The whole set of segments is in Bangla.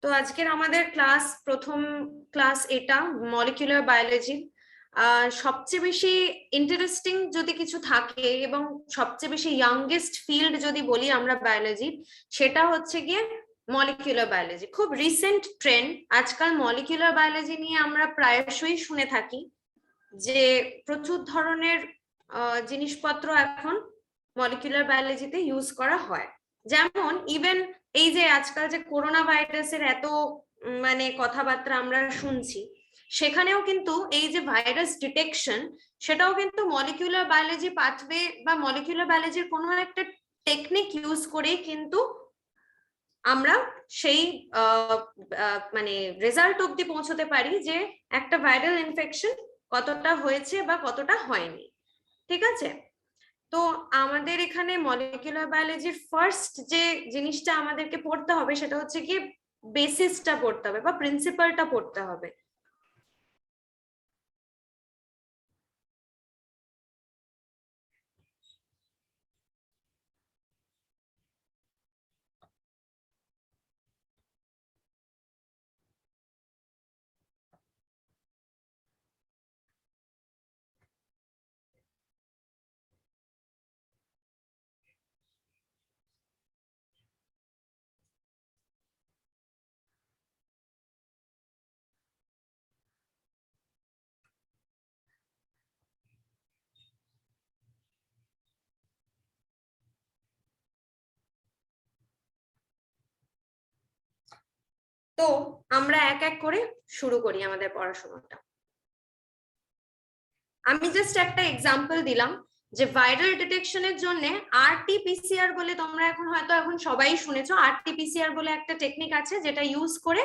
তো আজকের আমাদের প্রথম ক্লাস এটা মলিকিউলার বায়োলজি। সবচেয়ে বেশি ইন্টারেস্টিং যদি কিছু থাকে এবং সবচেয়ে বেশি ইয়াংগেস্ট ফিল্ড যদি বলি আমরা বায়োলজি, সেটা হচ্ছে গিয়ে মলিকিউলার বায়োলজি। খুব রিসেন্ট ট্রেন্ড আজকাল মলিকিউলার বায়োলজি নিয়ে আমরা প্রায়শই শুনে থাকি যে প্রচুর ধরনের জিনিসপত্র এখন মলিকিউলার বায়োলজিতে ইউজ করা হয়। যেমন ইভেন এই যে আজকাল যে করোনা ভাইরাসের এত মানে কথাবার্তা আমরা শুনছি, সেখানেও কিন্তু এই যে ভাইরাস ডিটেকশন, সেটাও কিন্তু মলিকিউলার বায়োলজি পাথওয়ে বা মলিকিউলার বায়োলজির কোনো একটা টেকনিক ইউজ করে কিন্তু আমরা সেই মানে রেজাল্ট অব্দি পৌঁছতে পারি যে একটা ভাইরাল ইনফেকশন কতটা হয়েছে বা কতটা হয়নি। ঠিক আছে, তো আমাদের এখানে মলিকিউলার বায়োলজির ফার্স্ট যে জিনিসটা আমাদেরকে পড়তে হবে সেটা হচ্ছে কি বেসিসটা পড়তে হবে বা প্রিন্সিপালটা পড়তে হবে। তো আমরা এক এক করে শুরু করি আমাদের পড়াশোনাটা। আমি জাস্ট একটা এক্সাম্পল দিলাম যে ভাইরাল ডিটেকশনের জন্য আরটিপিসিআর বলে, তোমরা এখন সবাই শুনেছো আরটিপিসিআর বলে একটা টেকনিক আছে যেটা ইউজ করে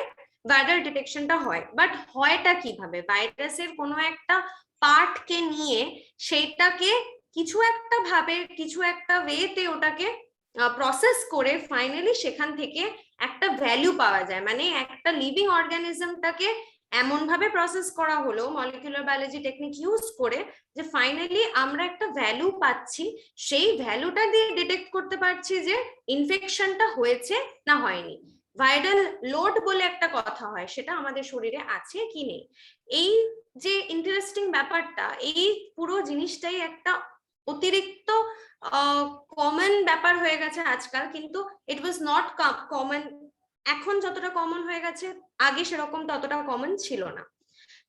ভাইরাল ডিটেকশনটা হয়। বাট হয়টা কিভাবে? ভাইরাসের কোনো একটা পার্টকে নিয়ে সেইটাকে কিছু একটা ভাবে কিছু একটা ওয়েতে ওটাকে প্রসেস করে ফাইনালি সেখান থেকে একটা ভ্যালু পাওয়া যায়। মানে একটা লিভিং অর্গানিজমটাকে এমন ভাবে প্রসেস করা হলো মলিকিউলার বায়োলজি টেকনিক ইউজ করে যে ফাইনালি আমরা একটা ভ্যালু পাচ্ছি, সেই ভ্যালুটা দিয়ে ডিটেক্ট করতে পারছি যে ইনফেকশনটা হয়েছে না হয়নি। ভাইরাল লোড বলে একটা কথা হয়, সেটা আমাদের শরীরে আছে কি নেই। এই যে ইন্টারেস্টিং ব্যাপারটা, এই পুরো জিনিসটাই একটা অতিরিক্ত কমন ব্যাপার হয়ে গেছে আজকাল, কিন্তু ইট ওয়াজ নট কমন। এখন যতটা কমন হয়ে গেছে আগে সেরকম ততটা কমন ছিল না।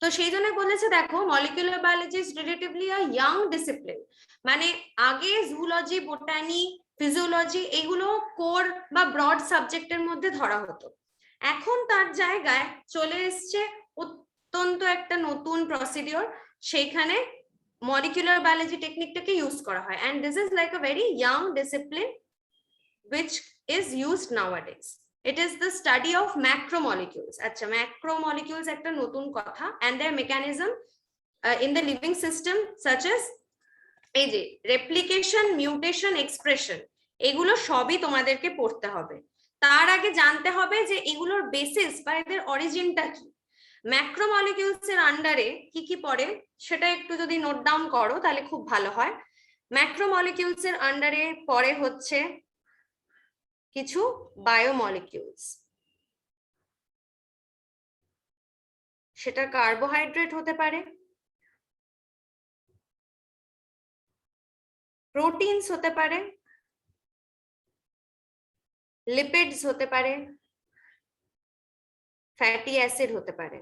তো সেই জন্য বলেছে দেখো molecular biology is relatively a young discipline. মানে আগে জুলজি, বোটানি, ফিজিওলজি এগুলো কোর বা ব্রড সাবজেক্টের মধ্যে ধরা হতো। এখন তার জায়গায় চলে এসছে অত্যন্ত একটা নতুন প্রসিডিওর, সেইখানে মলিকুলার বায়োলজি টেকনিকটাকে ইউজ করা হয়। And this is like a very young discipline which is used nowadays. It is the study of macromolecules. আচ্ছা, macromolecules একটা নতুন কথা, and their mechanism in the living system such as এই যে রেপ্লিকেশন, মিউটেশন, এক্সপ্রেশন, এগুলো সবই তোমাদেরকে পড়তে হবে। তার আগে জানতে হবে যে এগুলোর বেসিস বা এদের অরিজিনটা কি। ম্যাক্রোমলিকিউলস এর আন্ডারে কি কি পড়ে সেটা একটু যদি নোট ডাউন করো তাহলে খুব ভালো হয়। ম্যাক্রোমলিকিউলস এর আন্ডারে পড়ে হচ্ছে কিছু বায়োমলিকিউলস, সেটা কার্বোহাইড্রেট হতে পারে, প্রোটিনস হতে পারে, লিপিডস হতে পারে, ফ্যাটি অ্যাসিড হতে পারে।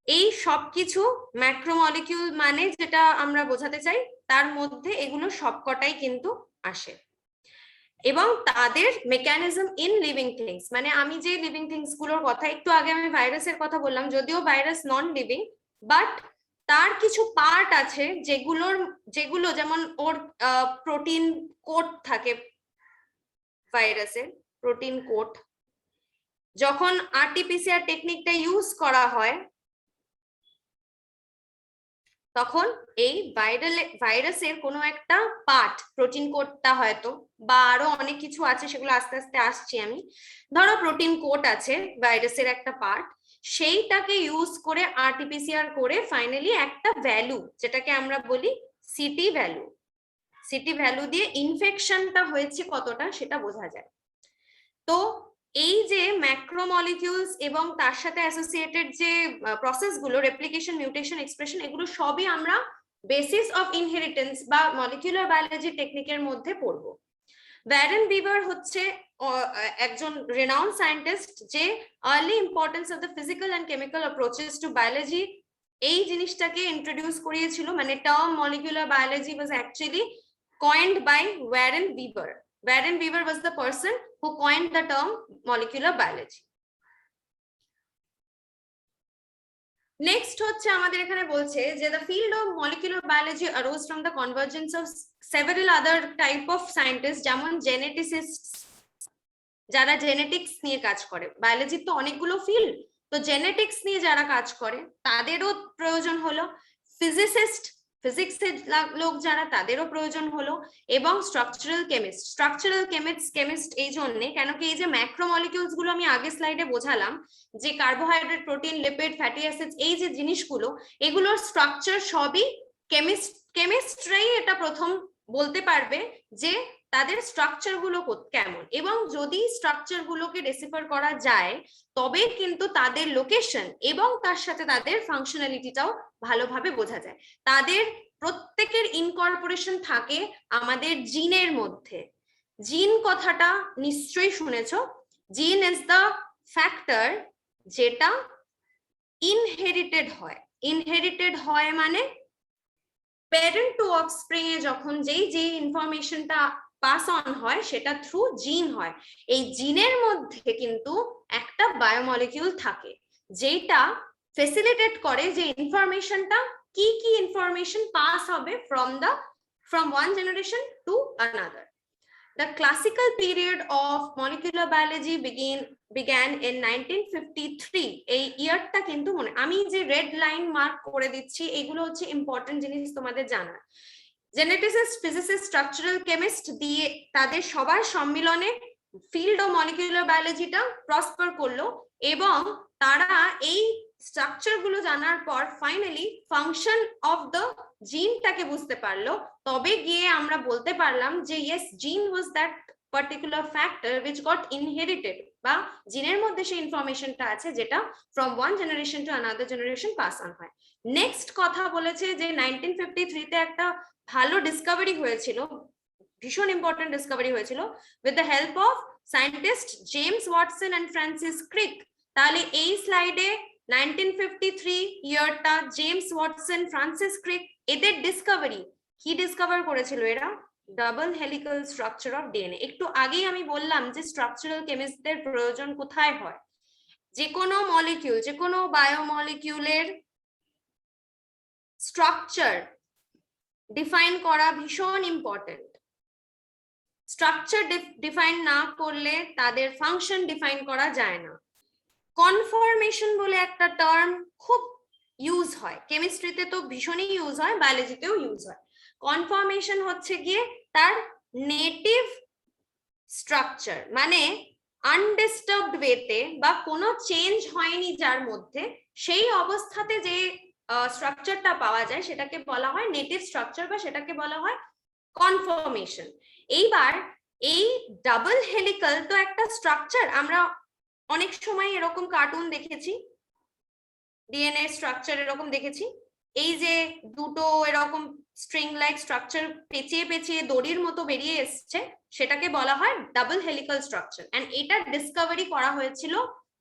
এই সবকিছু ম্যাক্রোমলিকিউল মানে যেটা আমরা বোঝাতে চাই, তার মধ্যে এগুলো সবকটাই কিন্তু আসে। এবং তাদের মেকানিজম ইন লিভিং থিংস, মানে আমি যে লিভিং থিংস গুলোর কথা একটু আগে আমি ভাইরাসের কথা বললাম, যদিও ভাইরাস নন লিভিং, বাট তার কিছু পার্ট আছে যেগুলো যেমন ওর প্রোটিন কোট থাকে, ভাইরাসের প্রোটিন কোট। যখন আরটিপিসিআর টেকনিকটা ইউজ করা হয় তখন এই ভাইরাসের কোনো একটা পার্ট, প্রোটিন কোডটা হয়তো বা আরো অনেক কিছু আছে, সেগুলো আস্তে আস্তে আসছি আমি। ধরো প্রোটিন কোড আছে ভাইরাসের একটা পার্ট, সেইটাকে ইউজ করে আরটিপিসিআর করে ফাইনালি একটা ভ্যালু, যেটাকে আমরা বলি সিটি ভ্যালু, সিটি ভ্যালু দিয়ে ইনফেকশনটা হয়েছে কতটা সেটা বোঝা যায়। তো এই যে ম্যাক্রোমলিকিউলস এবং তার সাথে অ্যাসোসিয়েটেড যে প্রসেসগুলো রেপ্লিকেশন, মিউটেশন, এক্সপ্রেশন, এগুলো সবই আমরা বেসিস অফ ইনহেরিটেন্স বা মলিকিউলার বায়োলজি টেকনিকের মধ্যে পড়বো। ওয়ারেন বিভার হচ্ছে একজন রেনাউন্ড সায়েন্টিস্ট যে early importance of the physical and chemical approaches two biology এই জিনিসটাকে ইন্ট্রোডিউস করিয়েছিল। মানে term molecular biology was actually coined by Warren Weaver. Warren Weaver was the person who coined the term molecular biology. Next হচ্ছে আমাদের এখানে বলছে যে the field of molecular biology arose from the convergence of several other type of scientists, যেমন geneticists, যারা জেনেটিক্স নিয়ে কাজ করে। বায়োলজির তো অনেকগুলো ফিল্ড, তো জেনেটিক্স নিয়ে যারা কাজ করে তাদেরও প্রয়োজন হলো, ফিজিসিস্ট, ফিজিক্সের লোক যারা তাদেরও প্রয়োজন হলো, এবং স্ট্রাকচারাল কেমিস্ট এই জন্যে কেন কি এই যে ম্যাক্রোমলিকিউলস গুলো আমি আগে স্লাইডে বোঝালাম যে carbohydrate, protein, lipid, fatty acids, এই যে জিনিসগুলো এগুলোর স্ট্রাকচার সবই কেমিস্টরাই এটা প্রথম বলতে পারবে যে তাদের স্ট্রাকচার গুলো কেমন, এবং যদি স্ট্রাকচার গুলোকে ডিসিফার করা যায় তবে কিন্তু তাদের লোকেশন এবং তার সাথে তাদের ফাংশনালিটিটাও ভালোভাবে বোঝা যায়। তাদের প্রত্যেকের ইনকর্পোরেশন থাকে আমাদের জিনের মধ্যে। জিন কথাটা নিশ্চয়ই শুনেছো। জিন ইজ দ্য ফ্যাক্টর যেটা ইনহেরিটেড হয় মানে প্যারেন্ট টু অফস্প্রিং এ যখন যেই ইনফরমেশনটা পাস অন হয় সেটা থ্রু জিন হয়। এই জিনের মধ্যে কিন্তু একটা বায়োমলিকিউল থাকে যেটা ফ্যাসিলিটেট করে যে ইনফরমেশনটা কি ইনফরমেশন পাস হবে from one generation to another. The classical period of molecular biology began in 1953. এই ইয়ারটা কিন্তু মনে, আমি যে রেড লাইন মার্ক করে দিচ্ছি এগুলো হচ্ছে ইম্পর্টেন্ট জিনিস তোমাদের জানার। জেনেটিসিস্ট, ফিজিসিস্ট, স্ট্রাকচারাল কেমিস্ট দিয়ে তাদের সবার সম্মিলনে ফিল্ড অফ মলিকুলার বায়োলজিটা প্রসপার করলো, এবং তারা এই স্ট্রাকচার গুলো জানার পর ফাইনালি ফাংশন অফ দ্য জিনটাকে বুঝতে পারলো। তবে গিয়ে আমরা বলতে পারলাম যে ইয়েস, জিন was that particular factor which got inherited, বা জিনের মধ্যে সেই ইনফরমেশনটা আছে যেটা from one generation to another generation pass on হয়। নেক্সট কথা বলেছে যে 1953 তে একটা ভালো ডিসকভারি হয়েছিল, ভীষণ ইম্পর্টেন্ট ডিসকভারি হয়েছিল with the help of scientist James Watson and Francis ক্রিক। তাহলে এই স্লাইডে 1953 ইয়ারটা জেমস ওয়াটসন, ফ্রান্সিস ক্রিক, এদের ডিসকভারি কি ডিসকভার করেছিল এরা? Double helical structure of DNA. একটু আগেই আমি বললাম যে স্ট্রাকচারাল কেমিস্টদের প্রয়োজন কোথায় হয়, যে কোনো মলিকিউল, যে কোনো বায়োমলিকিউলের স্ট্রাকচার ডিফাইন করা ভীষণ ইম্পর্টেন্ট। স্ট্রাকচার ডিফাইন না করলে তাদের ফাংশন ডিফাইন করা যায় না। কনফরমেশন বলে একটা টার্ম খুব ইউজ হয়, কেমিস্ট্রিতে তো ভীষণই ইউজ হয়, বায়োলজিতেও ইউজ হয়। কনফরমেশন হচ্ছে গিয়ে তার নেটিভ স্ট্রাকচার, মানে আনডিস্টার্বড ওয়েতে বা কোনো চেঞ্জ হয়নি যার মধ্যে, সেই অবস্থাতে যে স্ট্রাকচারটা পাওয়া যায় সেটাকে বলা হয় নেটিভ স্ট্রাকচার, বা সেটাকে বলা হয় কনফরমেশন। এইবার এই ডাবল হেলিক্যাল তো একটা স্ট্রাকচার, আমরা অনেক সময় এরকম কার্টুন দেখেছি, ডিএনএ স্ট্রাকচার এরকম দেখেছি, এই যে দুটো এরকম স্ট্রিং লাইক স্ট্রাকচার পেঁচিয়ে পেঁচিয়ে দড়ির মতো বেরিয়ে এসছে, সেটাকে বলা হয় ডাবল হেলিক্যাল স্ট্রাকচার। এন্ড এটা ডিসকভারি করা হয়েছিল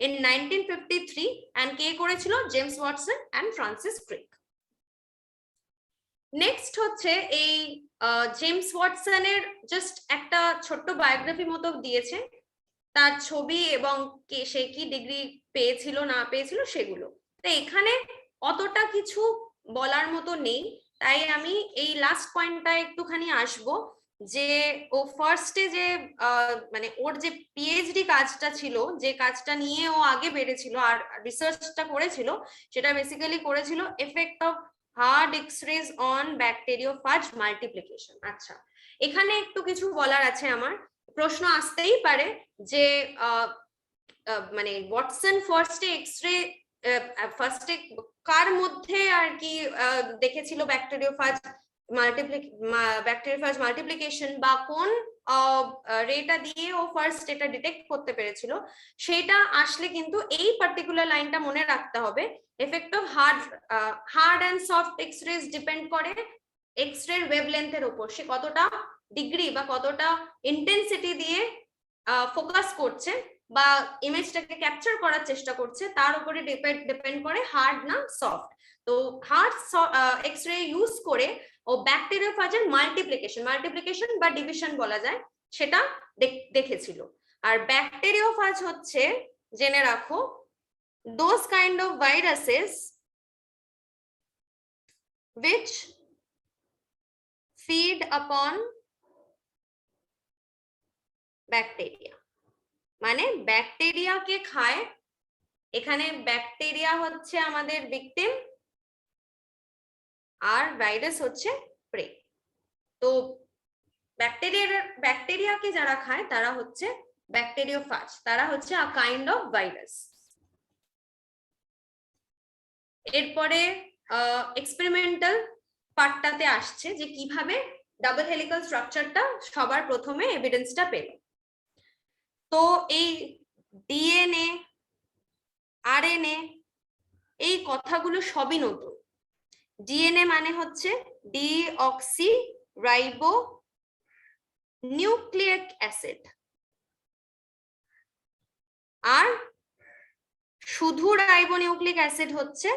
in 1953, and কে করেছিল? James Watson and Francis ক্রিক। Next হচ্ছে এই জেমস ওয়াটসনের জাস্ট একটা ছোট্ট বায়োগ্রাফি মতো দিয়েছে, তার ছবি এবং সে কি ডিগ্রি পেয়েছিল না পেয়েছিল সেগুলো। তো এখানে অতটা কিছু বলার মতো নেই, তাই আমি এই লাস্ট পয়েন্টটা একটুখানি আসবো যে ও ফার্স্টে যে মানে ওর যে পিএইচডি কাজটা ছিল, যে কাজটা নিয়ে ও আগে বেড়েছিল আর রিসার্চটা করেছিল, সেটা বেসিক্যালি করেছিল effect of hard x-raise on bacteriophage multiplication. আচ্ছা, এখানে একটু কিছু বলার আছে আমার। প্রশ্ন আসতেই পারে যে মানে ওয়াটসন ফার্স্টে এক্স-রে ফার্স্টে কার মধ্যে আর কি দেখেছিল ব্যাকটেরিওফাজ ব্যাকটেরিওফাজ মাল্টিপ্লিকেশন বা কোন রেটা দিয়ে ও ফার্স্ট এটা ডিটেক্ট করতে পেরেছিল, সেটা আসলে কিন্তু এই পার্টিকুলার লাইনটা মনে রাখতে হবে। Effect of hard and soft X rays depend করে এক্সরে ওয়েভলেন্থের উপর, সে কতটা ডিগ্রি বা কতটা ইন্টেন্সিটি দিয়ে ফোকাস করছে বা ইমেজটাকে ক্যাপচার করার চেষ্টা করছে, তার উপরে ডিপেন্ড করে হার্ড না সফট। তো হার্ড এক্সরে ইউজ করে ও ব্যাকটেরিওফাজের মাল্টিপ্লিকেশন বা ডিভিশন বলা যায় সেটা দেখেছিল। আর ব্যাকটেরিওফাজ হচ্ছে, জেনে রাখো, those kind of viruses which feed upon bacteria, মানে ব্যাকটেরিয়াকে খায়। এখানে ব্যাকটেরিয়া হচ্ছে আমাদের ভিকটিম আর ভাইরাস হচ্ছে প্রে। তো ব্যাকটেরিয়াকে যারা খায় তারা হচ্ছে ব্যাকটেরিওফাজ, তারা হচ্ছে আ কাইন্ড অফ ভাইরাস। এরপরে এক্সপেরিমেন্টাল পার্টটাতে আসছে যে কিভাবে ডাবল হেলিক্যাল স্ট্রাকচারটা সবার প্রথমে এভিডেন্সটা পেল। তো এই ডিএনএ, আরএনএ, এই কথাগুলো সবই নতুন। ডিএনএ মানে হচ্ছে ডিঅক্সি রাইবো নিউক্লিক অ্যাসিড, আর শুধু রাইবো নিউক্লিক অ্যাসিড হচ্ছে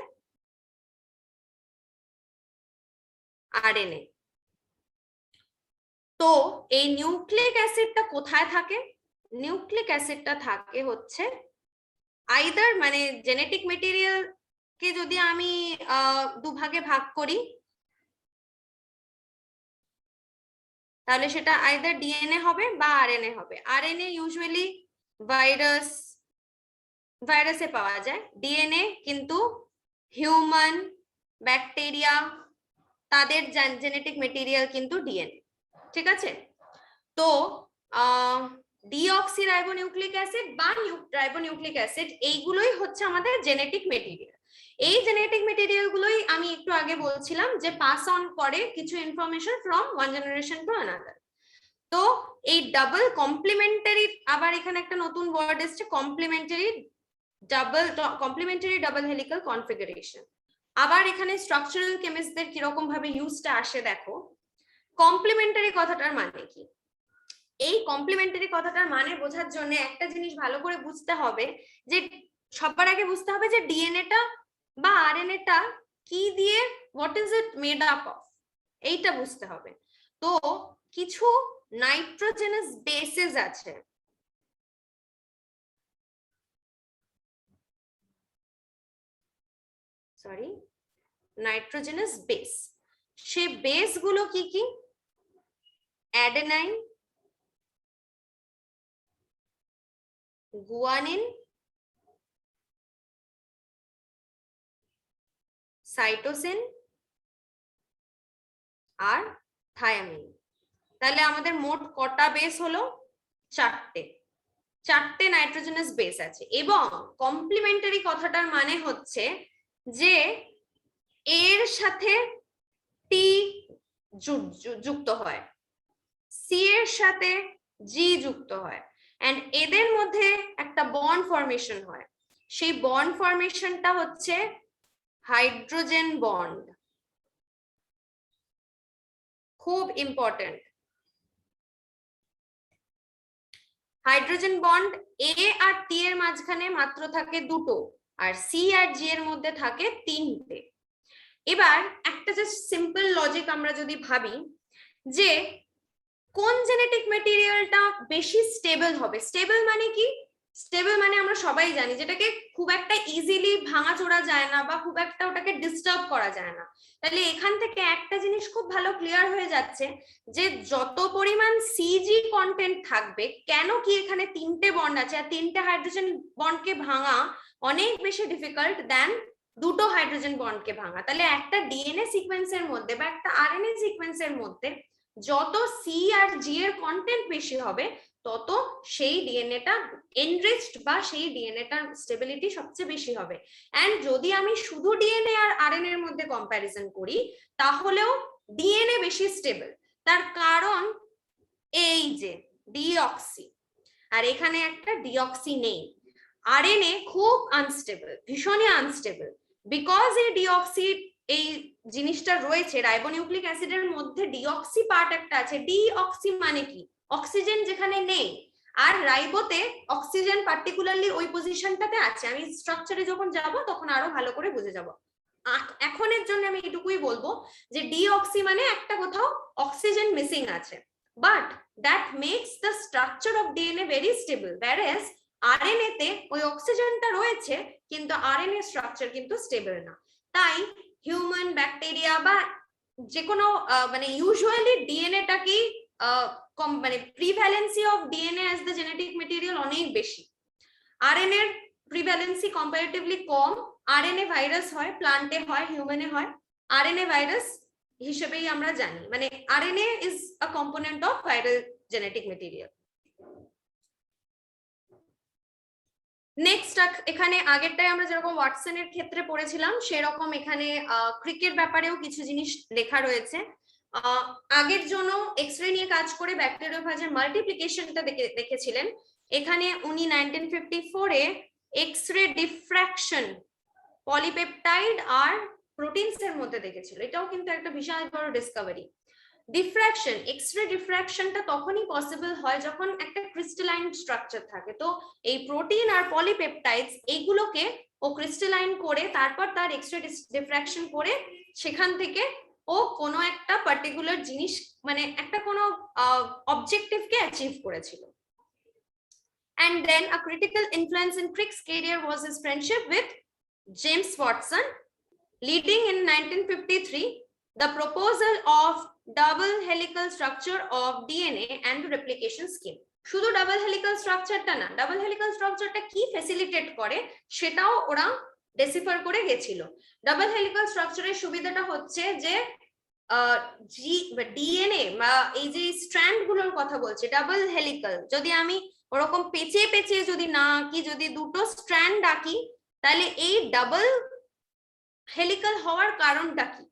আরএনএ। তো এই নিউক্লিক অ্যাসিডটা কোথায় থাকে? নিউক্লিক অ্যাসিডটা থাকে হচ্ছে আইদার, মানে জেনেটিক মেটেরিয়াল কে যদি আমি দুভাগে ভাগ করি তাহলে সেটা আইদার ডিএনএ হবে বা আরএনএ হবে। আরএনএ ইউজুয়ালি ভাইরাসে পাওয়া যায়, ডিএনএ কিন্তু হিউম্যান, ব্যাকটেরিয়া, তাদের জেনেটিক মেটেরিয়াল কিন্তু ডিএনএ। ঠিক আছে? তো ডিঅক্সিরাইবোনিউক্লিক অ্যাসিড বা রাইবোনিউক্লিক অ্যাসিড এইগুলোই হচ্ছে আমাদের জেনেটিক মেটেরিয়াল। এই জেনেটিক মেটেরিয়াল গুলোই আমি একটু আগে বলছিলাম যে পাস অন করে কিছু information from one generation to another. তো এই ডাবল কমপ্লিমেন্টারি, আবার এখানে একটা নতুন ওয়ার্ড এসছে, কমপ্লিমেন্টারি ডাবল হেলিক্যাল কনফিগারেশন। আবার এখানে স্ট্রাকচারাল কেমিস্টদের কিরকম ভাবে ইউজটা আসে দেখো। কমপ্লিমেন্টারি কথাটার মানে কি? এই কমপ্লিমেন্টারি কথাটার মানে বোঝার জন্য একটা জিনিস ভালো করে বুঝতে হবে, যে সবার আগে বুঝতে হবে যে ডিএনএটা বা আরএনএটা কি দিয়ে, what is it made up of, এইটা বুঝতে হবে। তো কিছু নাইট্রোজেনাস বেসেস আছে, নাইট্রোজেনাস বেস। সেই বেস গুলো কি কি? অ্যাডেনাইন, গুয়ানিন, সাইটোসিন আর থায়ামিন। তাহলে আমাদের মোট কটা বেস হলো? চারটে নাইট্রোজেনাস বেস আছে। এবং কমপ্লিমেন্টারি কথাটার মানে হচ্ছে যে এর সাথে টি যুক্ত হয়, সি এর সাথে জি যুক্ত হয়, এন্ড এদের মধ্যে একটা বন্ড ফরমেশন হয়। সেই বন্ড ফরমেশনটা হচ্ছে হাইড্রোজেন বন্ড। খুব ইম্পর্টেন্ট। হাইড্রোজেন বন্ড এ আর টি এর মাঝখানে মাত্র থাকে দুটো, আর সি আর জি এর মধ্যে থাকে তিনটে। এবার একটা জাস্ট সিম্পল লজিক আমরা যদি ভাবি যে কোন জেনেটিক মেটেরিয়ালটা বেশি স্টেবল হবে। স্টেবল মানে কি? স্টেবল মানে আমরা সবাই জানি যেটাকে খুব একটা ইজিলি ভাঙাচোরা যায় না বা খুব একটা ওটাকে ডিস্টার্ব করা যায় না। তাহলে এখান থেকে একটা জিনিস খুব ভালো ক্লিয়ার হয়ে যাচ্ছে যে যত পরিমাণ সিজি কন্টেন্ট থাকবে, কেন কি এখানে তিনটে বন্ড আছে আর তিনটে হাইড্রোজেন বন্ডকে ভাঙা অনেক বেশি ডিফিকাল্ট দেন দুটো হাইড্রোজেন বন্ডকে ভাঙা। তাহলে একটা ডিএনএ সিকোয়েন্সের মধ্যে বা একটা আরএনএ সিকোয়েন্সের মধ্যে যত সি আর জি এর কন্টেন্ট বেশি হবে তত সেই ডিএনএটা এনরিচড বা সেই ডিএনএটার স্টেবিলিটি সবচেয়ে বেশি হবে। এন্ড যদি আমি শুধু ডিএনএ আর আরএনএ এর মধ্যে কম্প্যারিজন করি তাহলেও ডিএনএ বেশি স্টেবল। তার কারণ এই যে ডিঅক্সি, আর এখানে একটা ডিঅক্সি নেই। আরএনএ খুব আনস্টেবল, ভীষণই আনস্টেবল, বিকজ এই ডিঅক্সি এই জিনিসটা রয়েছে রাইবোনিউক্লিক অ্যাসিডের মধ্যে। ডিঅক্সি পার্ট একটা আছে। ডিঅক্সি মানে কি? অক্সিজেন যেখানে নেই, আর রাইবোতে অক্সিজেন পার্টিকুলারলি ওই পজিশনটাতে আছে। আমি স্ট্রাকচারে যখন যাব তখন আরো ভালো করে বুঝে যাব। এখনের জন্য আমি এটুকুই বলবো যে ডিঅক্সি মানে একটা কোথাও অক্সিজেন মিসিং আছে, but that makes the structure of DNA very stable, whereas RNA তে ওই অক্সিজেনটা রয়েছে কিন্তু আরএনএ স্ট্রাকচার কিন্তু স্টেবল না। তাই হিউম্যান, ব্যাকটেরিয়া বা যে কোনো মানে ইউজুয়ালি ডিএনএটাকেই মানে prevalence of DNA as the genetic material অনেক বেশি। আরএনএ এর প্রিভ্যালেন্সি কম্পারেটিভলি কম। আরএনএ ভাইরাস হয়, প্লান্টে হয়, হিউম্যানে হয়। আরএনএ ভাইরাস হিসেবেই আমরা জানি, মানে RNA is a component of viral genetic material. Next এখানে আগেরটাই আমরা যেরকম ওয়াটসনের ক্ষেত্রে পড়েছিলাম সেরকম এখানে ক্রিকের ব্যাপারেও কিছু জিনিস লেখা রয়েছে। আগের জন্য এক্সরে নিয়ে কাজ করে ব্যাকটেরিওফাজের মাল্টিপ্লিকেশনটা দেখেছিলেন। এখানে উনি 1954 এ এক্সরে ডিফ্র্যাকশন পলিপেপটাইড আর প্রোটিনস এর মধ্যে দেখেছিল। এটাও কিন্তু একটা বিশাল বড় ডিসকভারি। ডিফ্র্যাকশন, এক্সরে ডিফ্র্যাকশনটা তখনই পসিবল হয় যখন একটা ক্রিস্টালাইন স্ট্রাকচার থাকে। তো এই প্রোটিন আর পলিপেপটাইডস এইগুলোকে ও ক্রিস্টালাইন করে তারপর তার এক্সরে ডিফ্র্যাকশন করে সেখান থেকে ও কোনো একটা পার্টিকুলার জিনিস মানে একটা কোনো অবজেক্টিভকে অ্যাচিভ করেছিল। And then a critical influence in Crick's career was his friendship with James Watson, leading in 1953 the proposal of double helical structure of DNA and replication scheme. শুধু ডাবল হেলিক্যাল স্ট্রাকচারটা না, ডাবল হেলিক্যাল স্ট্রাকচারটা কি ফ্যাসিলিটেট করে সেটাও ওরা ডেসিফার করে গেছিল। ডাবল হেলিক্যাল স্ট্রাকচারের সুবিধাটা হচ্ছে যে ডিএনএ বা এই যে স্ট্র্যান্ড গুলোর কথা বলছে ডাবল হেলিক্যাল, যদি আমি ওরকম পেঁচে পেঁচে যদি না আঁকি, যদি দুটো স্ট্র্যান্ড আঁকি, তাহলে এই ডাবল হেলিক্যাল হওয়ার কারণটা কি,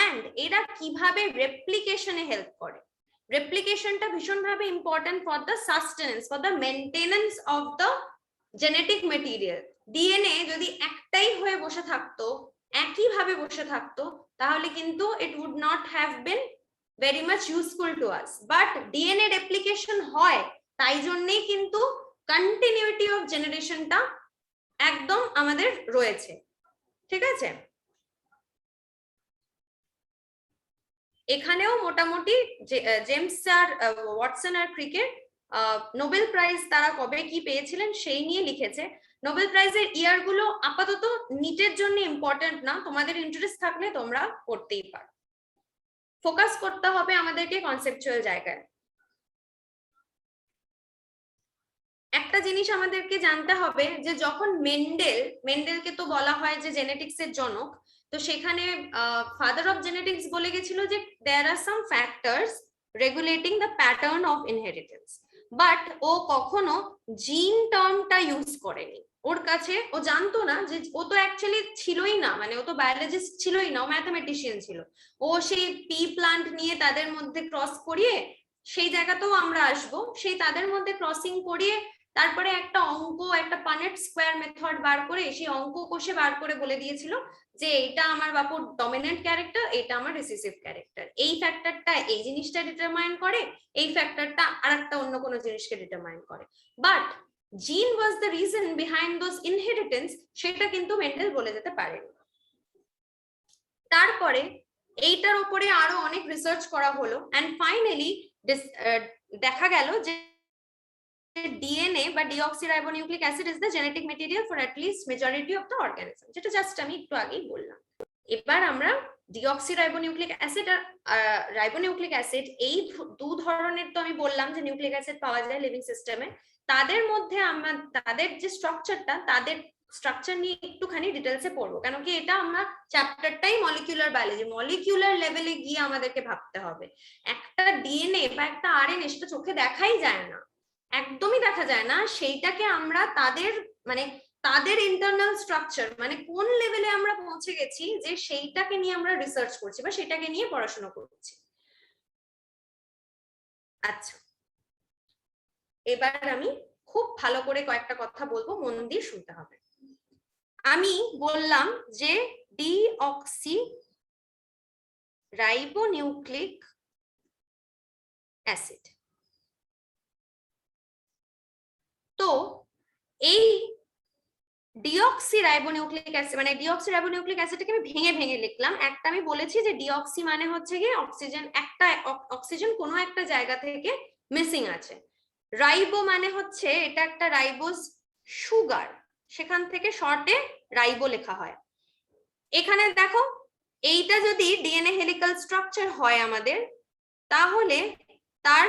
এন্ড এরা কিভাবে রেপ্লিকেশনে হেল্প করে। রেপ্লিকেশনটা ভীষণভাবে important for the sustenance, for the maintenance of the genetic material. DNA যদি একটাই হয়ে বসে থাকতো, একইভাবে বসে থাকতো, তাহলে কিন্তু it would not have been very much useful to us. But DNA replication হয়, তাই জন্যই কিন্তু কন্টিনিউটি অফ জেনারেশনটা একদম আমাদের রয়েছে। ঠিক আছে, এখানেও মোটামুটি জেমস আর ওয়াটসন আর ক্রিকের নোবেল প্রাইজ তারা কবে কি পেয়েছিলেন সেই নিয়ে লিখেছে। নোবেল প্রাইজের ইয়ার গুলো আপাতত নিটের জন্য ইম্পর্টেন্ট না, তোমাদের ইন্টারেস্ট থাকলে তোমরা পড়তেই পারো। ফোকাস করতে হবে আমাদেরকে কনসেপচুয়াল জায়গায়। একটা জিনিস আমাদেরকে জানতে হবে যে যখন মেন্ডেলকে তো বলা হয় যে জেনেটিক্স এর জনক, তো সেখানে ফাদার অফ জেনেটিক্স বলে গেছিল যে there are some factors regulating the pattern of inheritance, but ও কখনো জিন টার্মটা ইউজ করেনি। ওর কাছে ও জানতো না যে ও তো অ্যাকচুয়ালি ছিলই না, মানে ও তো বায়োলজিস্ট ছিলই না, ও ম্যাথামেটিশিয়ান ছিল। ও সেই পি প্লান্ট নিয়ে তাদের মধ্যে ক্রস করিয়ে, সেই জায়গাতেও আমরা আসবো, সেই তাদের মধ্যে ক্রসিং করিয়ে তারপরে একটা অঙ্ক, একটা পানেট স্কোয়ার মেথড বার করে সেই অঙ্ক কষে বার করে বলে দিয়েছিল যে এটা আমার বাপুর ডমিনেন্ট ক্যারেক্টার, এটা আমার রিসেসিভ ক্যারেক্টার, এই ফ্যাক্টরটা এই জিনিসটা ডিটারমাইন করে, এই ফ্যাক্টরটা আরেকটা অন্য কোনো জিনিসকে ডিটারমাইন করে। বাট জিন was the reason behind those inheritance, সেটা কিন্তু মেন্ডেল বলে যেতে পারেন। তারপরে এইটার উপরে আরো অনেক রিসার্চ করা হলো, এন্ড ফাইনালি দেখা গেল যে DNA বা deoxyribonucleic acid is the genetic material for at least majority of the organism, যেটা জাস্ট আমি একটু আগেই বললাম। এবার আমরা ডিঅক্সিরাইবোনিউক্লিক অ্যাসিড আর রাইবোনিউক্লিক অ্যাসিড এই দু ধরনের তো আমি বললাম যে নিউক্লিক অ্যাসিড পাওয়া যায় লিভিং সিস্টেমে, তাদের মধ্যে আমরা তাদের যে স্ট্রাকচারটা, তাদের স্ট্রাকচার নিয়ে একটুখানি ডিটেলসে পড়বো, কেন কি এটা আমরা চ্যাপ্টারটাই মলিকিউলার বায়োলজি, মলিকিউলার লেভেলে গিয়ে আমাদেরকে ভাবতে হবে। একটা ডিএনএ বা একটা আরএনএ সেটা চোখে দেখাই যায় না, একদমই দেখা যায় না, সেইটাকে আমরা তাদের মানে তাদের ইন্টারনাল স্ট্রাকচার মানে কোন লেভেলে আমরা পৌঁছে গেছি যে সেইটাকে নিয়ে আমরা রিসার্চ করছি বা সেটাকে নিয়ে পড়াশোনা করছি। আচ্ছা, এবার আমি খুব ভালো করে কয়েকটা কথা বলবো, মন দিয়ে শুনতে হবে। আমি বললাম যে ডিঅক্সি রাইবোনিউক্লিক অ্যাসিড, তো এই ডিঅক্সি রাইবোনিউক্লিক অ্যাসিড মানে ডিঅক্সি রাইবোনিউক্লিক অ্যাসিডটাকে আমি ভেঙে ভেঙে লিখলাম। একটা আমি বলেছি যে ডিঅক্সি মানে হচ্ছে গিয়ে অক্সিজেন, একটা অক্সিজেন কোনো একটা জায়গা থেকে মিসিং আছে। রাইবো মানে হচ্ছে এটা একটা রাইবোজ সুগার, সেখান থেকে শর্টে রাইবো লেখা হয়। এখানে দেখো এইটা যদি ডিএনএ হেলিক্যাল স্ট্রাকচার হয় আমাদের, তাহলে তার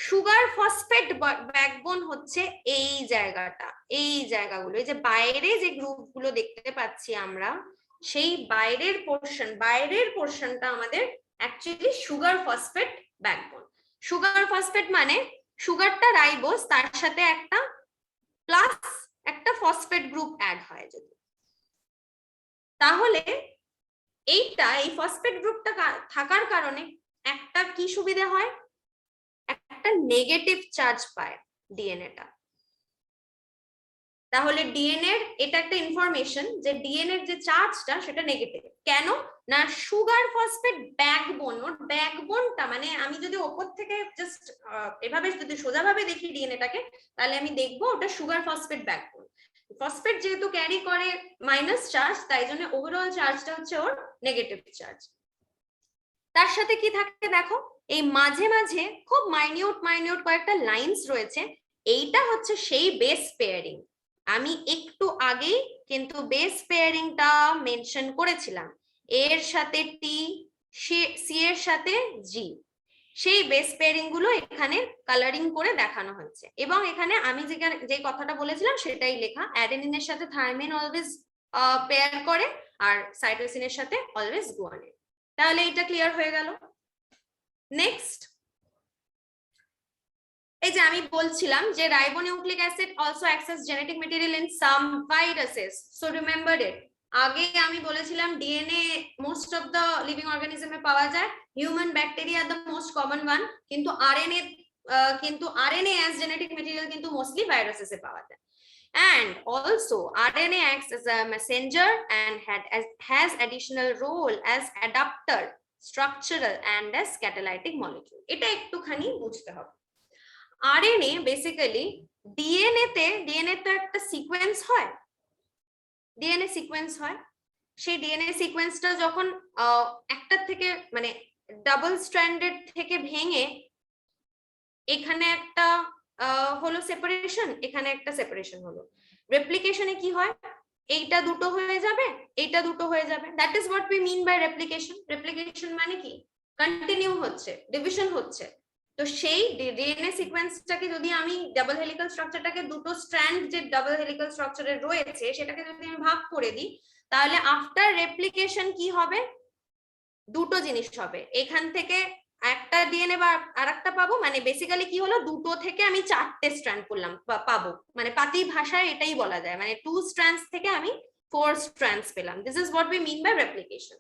সুগার ফসফেট ব্যাকবোন হচ্ছে এই জায়গাটা, এই জায়গাগুলো, এই যে বাইরে যে গ্রুপগুলো দেখতে পাচ্ছি আমরা, সেই বাইরের পোর্শনটা আমাদের actually sugar phosphate backbone. Sugar phosphate মানে সুগারটা রাইবোজ, তার সাথে একটা প্লাস একটা ফসফেট গ্রুপ অ্যাড হয় যদি, তাহলে এইটা এই ফসফেট গ্রুপটা থাকার কারণে একটা কি সুবিধা হয়, একটা নেগেটিভ চার্জ পায় ডিএনএটা। তাহলে ডিএনএ এটা একটা ইনফরমেশন যে ডিএনএ যে চার্জটা সেটা নেগেটিভ। কেন না সুগার ফসফেট ব্যাকবোন, ওর ব্যাকবোনটা মানে আমি যদি ওপর থেকে জাস্ট এভাবে যদি সোজাভাবে দেখি ডিএনএটাকে, তাহলে আমি দেখবো ওটা সুগার ফসফেট ব্যাকবোন। ফসফেট যেহেতু ক্যারি করে মাইনাস চার্জ, তাই জন্য ওভারঅল চার্জটা হচ্ছে ওর নেগেটিভ চার্জ। তার সাথে কি থাকে দেখো, এই মাঝে মাঝে খুব মাইনিউট কয়েকটা লাইনস রয়েছে, এইটা হচ্ছে সেই বেস পেয়ারিং। আমি একটু আগেই কিন্তু বেস পেয়ারিংটা মেনশন করেছিলাম, এর সাথে টি, সি এর সাথে জি, সেই বেস পেয়ারিং গুলো এখানে কালারিং করে দেখানো হয়েছে। এবং এখানে আমি যে কথাটা বলেছিলাম সেটাই লেখা, অ্যাডেনিনের সাথে থাইমিন অলওয়েজ পেয়ার করে আর সাইটোসিনের সাথে অলওয়েজ গুয়ানিন। তাহলে এটা ক্লিয়ার হয়ে গেল। নেক্সট, এই যে আমি বলছিলাম যে ribonucleic acid also acts as genetic material in some viruses, so remember it. আগে আমি বলেছিলাম DNA most of the living অর্গানিজমে পাওয়া যায়, human bacteria the most common one, কিন্তু আরএনএ অ্যাজ জেনেটিক মেটেরিয়াল কিন্তু মোস্টলি ভাইরাসেসে পাওয়া যায়। And also RNA acts as a messenger and has additional role as adapter, structural and as catalytic molecule. এটা একটুখানি বুঝতে হবে। আরএনএ বেসিক্যালি ডিএনএ তো একটা সিকোয়েন্স হয়, ডিএনএ সিকোয়েন্স হয়, সেই ডিএনএ সিকোয়েন্সটা যখন একটা থেকে মানে ডাবল স্ট্র্যান্ডেড থেকে ভেঙে এখানে একটা হলো সেপারেশন, এখানে একটা সেপারেশন হলো, রেপ্লিকেশনে কি হয়, এইটা দুটো হয়ে যাবে, এইটা দুটো হয়ে যাবে, that is what we mean by replication. Replication মানে কি, কন্টিনিউ হচ্ছে, ডিভিশন হচ্ছে। তো সেই ডিএনএ সিকোয়েন্সটাকে যদি আমি ডাবল হেলিক্যাল স্ট্রাকচারটাকে দুটো স্ট্র্যান্ড যে ডাবল হেলিক্যাল স্ট্রাকচারে রয়েছে সেটাকে যদি আমি ভাগ করে দিই, তাহলে আফটার রেপ্লিকেশন কি হবে, দুটো জিনিস হবে, এখান থেকে একটা ডিএনএ বা আরেকটা পাবো, মানে বেসিক্যালি কি হলো, দুটো থেকে আমি চারটে স্ট্র্যান্ড করলাম পাবো, মানে পাতি ভাষায় এটাই বলা যায়, মানে 2 স্ট্র্যান্ডস থেকে আমি 4 স্ট্র্যান্ডস পেলাম। This is what we mean by replication.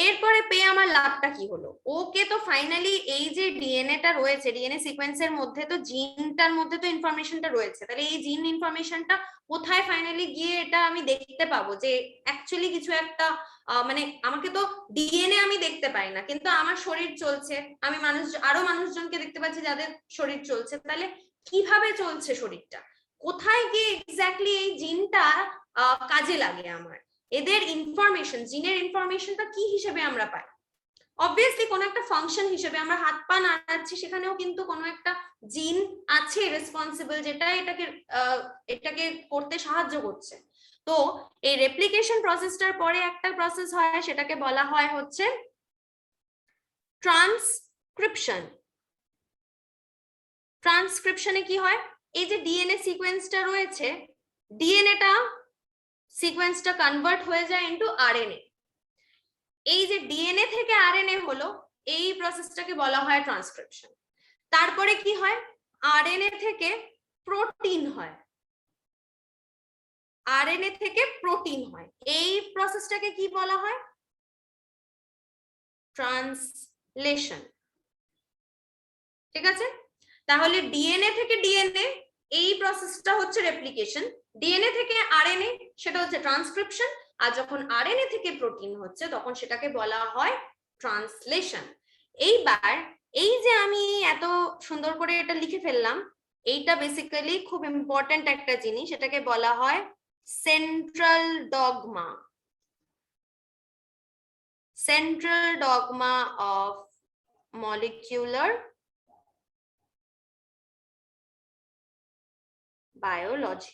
এরপরে পেয়ে আমার লাভটা কি হলো, ওকে তো ফাইনালি এই যে ডিএনএটা রয়েছে, ডিএনএ সিকোয়েন্সের মধ্যে তো জিনটার মধ্যে তো ইনফরমেশনটা রয়েছে, তাহলে এই জিন ইনফরমেশনটা কোথায় ফাইনালি গিয়ে এটা আমি দেখতে পাবো যে অ্যাকচুয়ালি কিছু একটা মানে আমাকে তো ডিএনএ আমি দেখতে পাই না, কিন্তু আমার শরীর চলছে, আমি আরো মানুষজনকে দেখতে পাচ্ছি যাদের শরীর চলছে, তাহলে কিভাবে চলছে শরীরটা, কোথায় গিয়ে এক্স্যাক্টলি এই জিনটা কাজে লাগে আমার, এদের ইনফরমেশন, জিনের ইনফরমেশনটা কি হিসেবে আমরা পাই, অবভিয়াসলি কোনো একটা ফাংশন হিসেবে, আমরা হাত পা নাড়াচ্ছি সেখানেও কিন্তু কোনো একটা জিন আছে রেসপন্সিবল, যেটা এটাকে করতে সাহায্য করছে। তো এই রেপ্লিকেশন প্রসেসটার পরে একটা প্রসেস হয়, সেটাকে বলা হয় হচ্ছে ট্রান্সক্রিপশন। ট্রান্সক্রিপশনে কি হয়, এই যে ডিএনএ সিকোয়েন্সটা রয়েছে, ডিএনএটা সিকোয়েন্সটা কনভার্ট হয়ে যায় ইনটু আরএনএ, এই যে ডিএনএ থেকে আরএনএ হলো, এই প্রসেসটাকে বলা হয় ট্রান্সক্রিপশন। তারপরে কি হয়, আরএনএ থেকে প্রোটিন হয়, আরএনএ থেকে প্রোটিন হয়, এই প্রসেসটাকে কি বলা হয়? ট্রান্সলেশন। ঠিক আছে, তাহলে ডিএনএ থেকে ডিএনএ এই প্রসেসটা হচ্ছে রেপ্লিকেশন, ডিএনএ থেকে আরএনএ সেটা হচ্ছে ট্রান্সক্রিপশন, আর যখন আরএনএ থেকে প্রোটিন হচ্ছে তখন সেটাকে বলা হয় ট্রান্সলেশন। এইবার এই যে আমি এত সুন্দর করে এটা লিখে ফেললাম, এইটা বেসিক্যালি খুব ইম্পর্টেন্ট একটা জিনিস, এটাকে বলা হয় central dogma. Central dogma of molecular biology.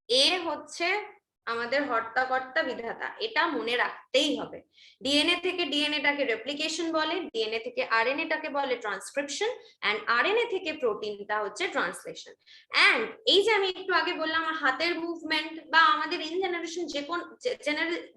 এ হচ্ছে আমাদের হর্তাকর্তা বিধাতা, এটা মনে রাখতেই হবে। ডিএনএ থেকে ডিএনএটাকে রেপ্লিকেশন বলে, ডিএনএ থেকে আরএনএটাকে বলে ট্রান্সক্রিপশন, এন্ড আরএনএ থেকে প্রোটিনটা হচ্ছে ট্রান্সলেশন। এন্ড এই যে আমি একটু আগে বললাম হাতের মুভমেন্ট বা আমাদের ইন জেনারেশন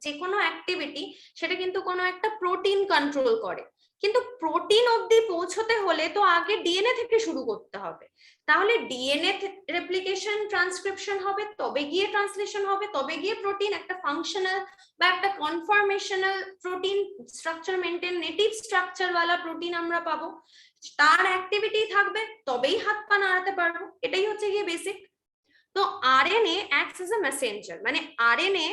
যে কোনো অ্যাক্টিভিটি, সেটা কিন্তু কোনো একটা প্রোটিন কন্ট্রোল করে, কিন্তু প্রোটিন অবধি পৌঁছতে হলে তো আগে ডিএনএ থেকে শুরু করতে হবে। তাহলে ডিএনএ রেপ্লিকেশন ট্রান্সক্রিপশন হবে, তবে গিয়ে ট্রান্সলেশন হবে, তবে গিয়ে প্রোটিন একটা ফাংশনাল বা একটা conformational protein structure maintain native structure ওয়ালা প্রোটিন আমরা পাবো, তার অ্যাক্টিভিটি থাকবে, তবেই হাত পা নাড়াতে পারবো। এটাই হচ্ছে গিয়ে বেসিক। তো RNA acts as a Messenger, মানে আরএনএ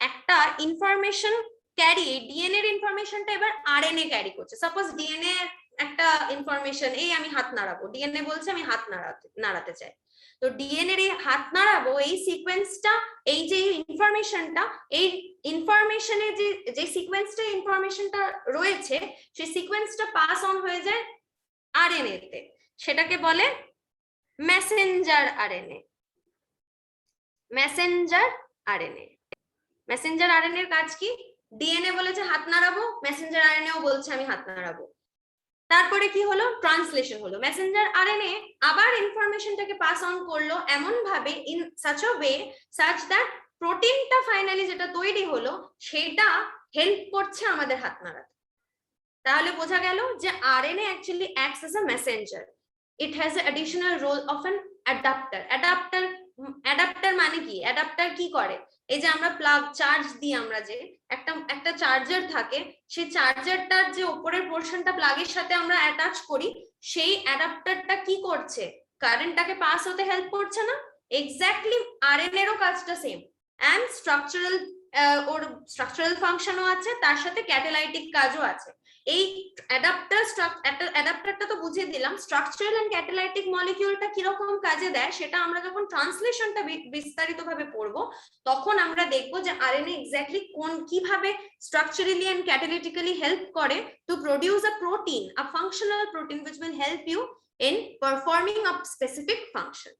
একটা ইনফরমেশন ক্যারি, ডিএনএ এর ইনফরমেশনটা এবার আরএনএ ক্যারি করছে। সাপোজ ডিএনএ একটা ইনফরমেশন, এই আমি হাত নাড়াবো, ডিএনএ বলছে আমি হাত নাড়াতে চাই, তো ডিএনএ এর হাত নাড়াবো এই সিকোয়েন্সটা, এই যে ইনফরমেশনটা, এই ইনফরমেশনে যে সিকোয়েন্সটা ইনফরমেশনটা রয়েছে, সেই সিকোয়েন্সটা পাস অন হয়ে যায় আরএনএ তে, সেটাকে বলে Messenger RNA. Messenger RNA, Messenger RNA এর কাজ কি? ডিএনএ বলেছে হাত নাড়াবো, মেসেঞ্জার আরএনএও বলছে আমি হাত নাড়াবো, তারপরে কি হলো? ট্রান্সলেশন হলো। মেসেঞ্জার আরএনএ আবার ইনফরমেশনটাকে পাস অন করলো এমন ভাবে, in such a way such that প্রোটিনটা ফাইনালি যেটা তৈরি হলো সেটা হেল্প করছে আমাদের হাত নাড়াতে। তাহলে বোঝা গেল যে RNA actually acts as a messenger, it has a additional role of an adapter. Adapter মানে কি? অ্যাডাপ্টার কি করে? এই যে আমরা প্লাগ চার্জ দিই, আমরা যে একটা চার্জার থাকে, সেই চার্জারটার যে উপরের পোর্শনটা প্লাগের সাথে আমরা অ্যাটাচ করি, সেই অ্যাডাপ্টারটা কি করছে? কারেন্টটাকে পাস হতে হেল্প করছে না? এক্স্যাক্টলি আরএনএ এরও কাজটা সেম, এন্ড স্ট্রাকচারাল ওর স্ট্রাকচারাল ফাংশনও আছে, তার সাথে ক্যাটালাইটিক কাজও আছে। এই অ্যাডাপ্টারটা তো বুঝিয়ে দিলাম, স্ট্রাকচারাল এন্ড ক্যাটালাইটিক মলিকিউলটা কিরকম কাজে দেয় সেটা আমরা যখন ট্রান্সলেশনটা বিস্তারিতভাবে পড়বো, তখন আমরা দেখবো যে আরএনএ এক্স্যাক্টলি কিভাবে স্ট্রাকচারালি এন্ড ক্যাটালাইটিক্যালি হেল্প করে to produce a protein, a functional protein which will help you in performing a specific function.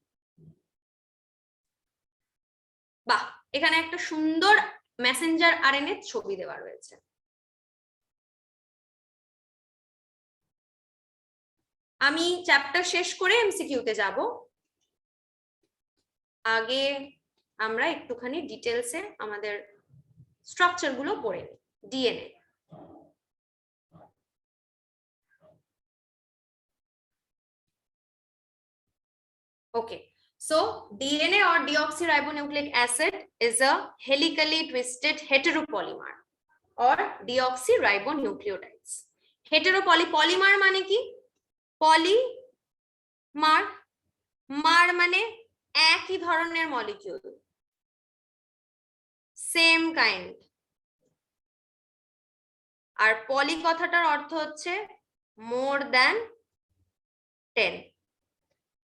বাহ, এখানে একটা সুন্দর মেসেঞ্জার আরএনএ ছবি দেওয়া রয়েছে। আমি চ্যাপ্টার শেষ করে এমসিকিউতে যাব, আগে আমরা একটুখানি ডিটেলসে আমাদের স্ট্রাকচার গুলো পড়ে নিই। DNA, okay, so DNA or deoxyribonucleic acid is a helically twisted heteropolymer or deoxyribonucleotides. Polymer মানে কি? পলিমার, মার মানে একই ধরনের মলিকিউল, সেম কাইন্ড, আর পলি কথাটার অর্থ হচ্ছে মোর দ্যান 10।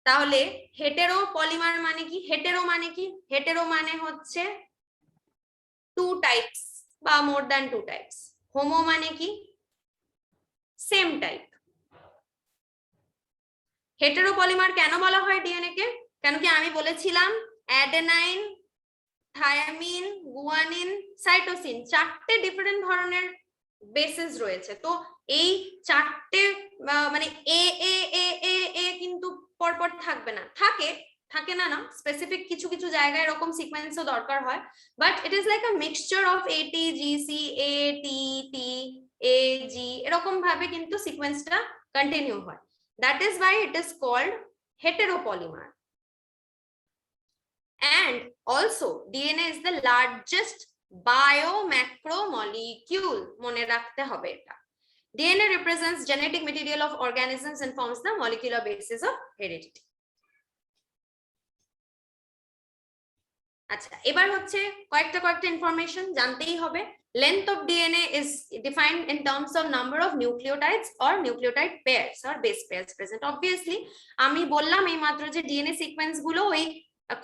তাহলে হেটেরো পলিমার মানে কি? হেটেরো মানে কি? হেটেরো মানে হচ্ছে 2 টাইপস বা মোর দ্যান 2 টাইপস। হোমো মানে কি? Same type. হেটেরো পলিমার কেন বলা হয় ডিএনএ কে? কেন কি আমি বলেছিলাম অ্যাডেনাইন, থায়ামিন, গুয়ানিন, সাইটোসিন, 4টে ডিফারেন্ট ধরনের বেসেস রয়েছে। তো এই 4টে মানে এ এ এ এ এ কিন্তু পরপর থাকবে না, থাকে না, স্পেসিফিক কিছু কিছু জায়গায় এরকম সিকোয়েন্সও দরকার হয়, but it is like a mixture of A T G C A T T A G, এরকম ভাবে কিন্তু সিকোয়েন্সটা কন্টিনিউ হয়। That is why it is called heteropolymer. and also DNA is the largest biomacromolecule, মনে রাখতে হবে এটা। DNA represents genetic material of organisms and forms the molecular basis of heredity. আচ্ছা, এবার হচ্ছে কয়েকটা ইনফরমেশন জানতেই হবে। Length of DNA is defined in terms of number of nucleotides or nucleotide pairs or base pairs present. Obviously, আমি বললাম এই মাত্র যে ডিএনএ সিকোয়েন্স গুলো ওই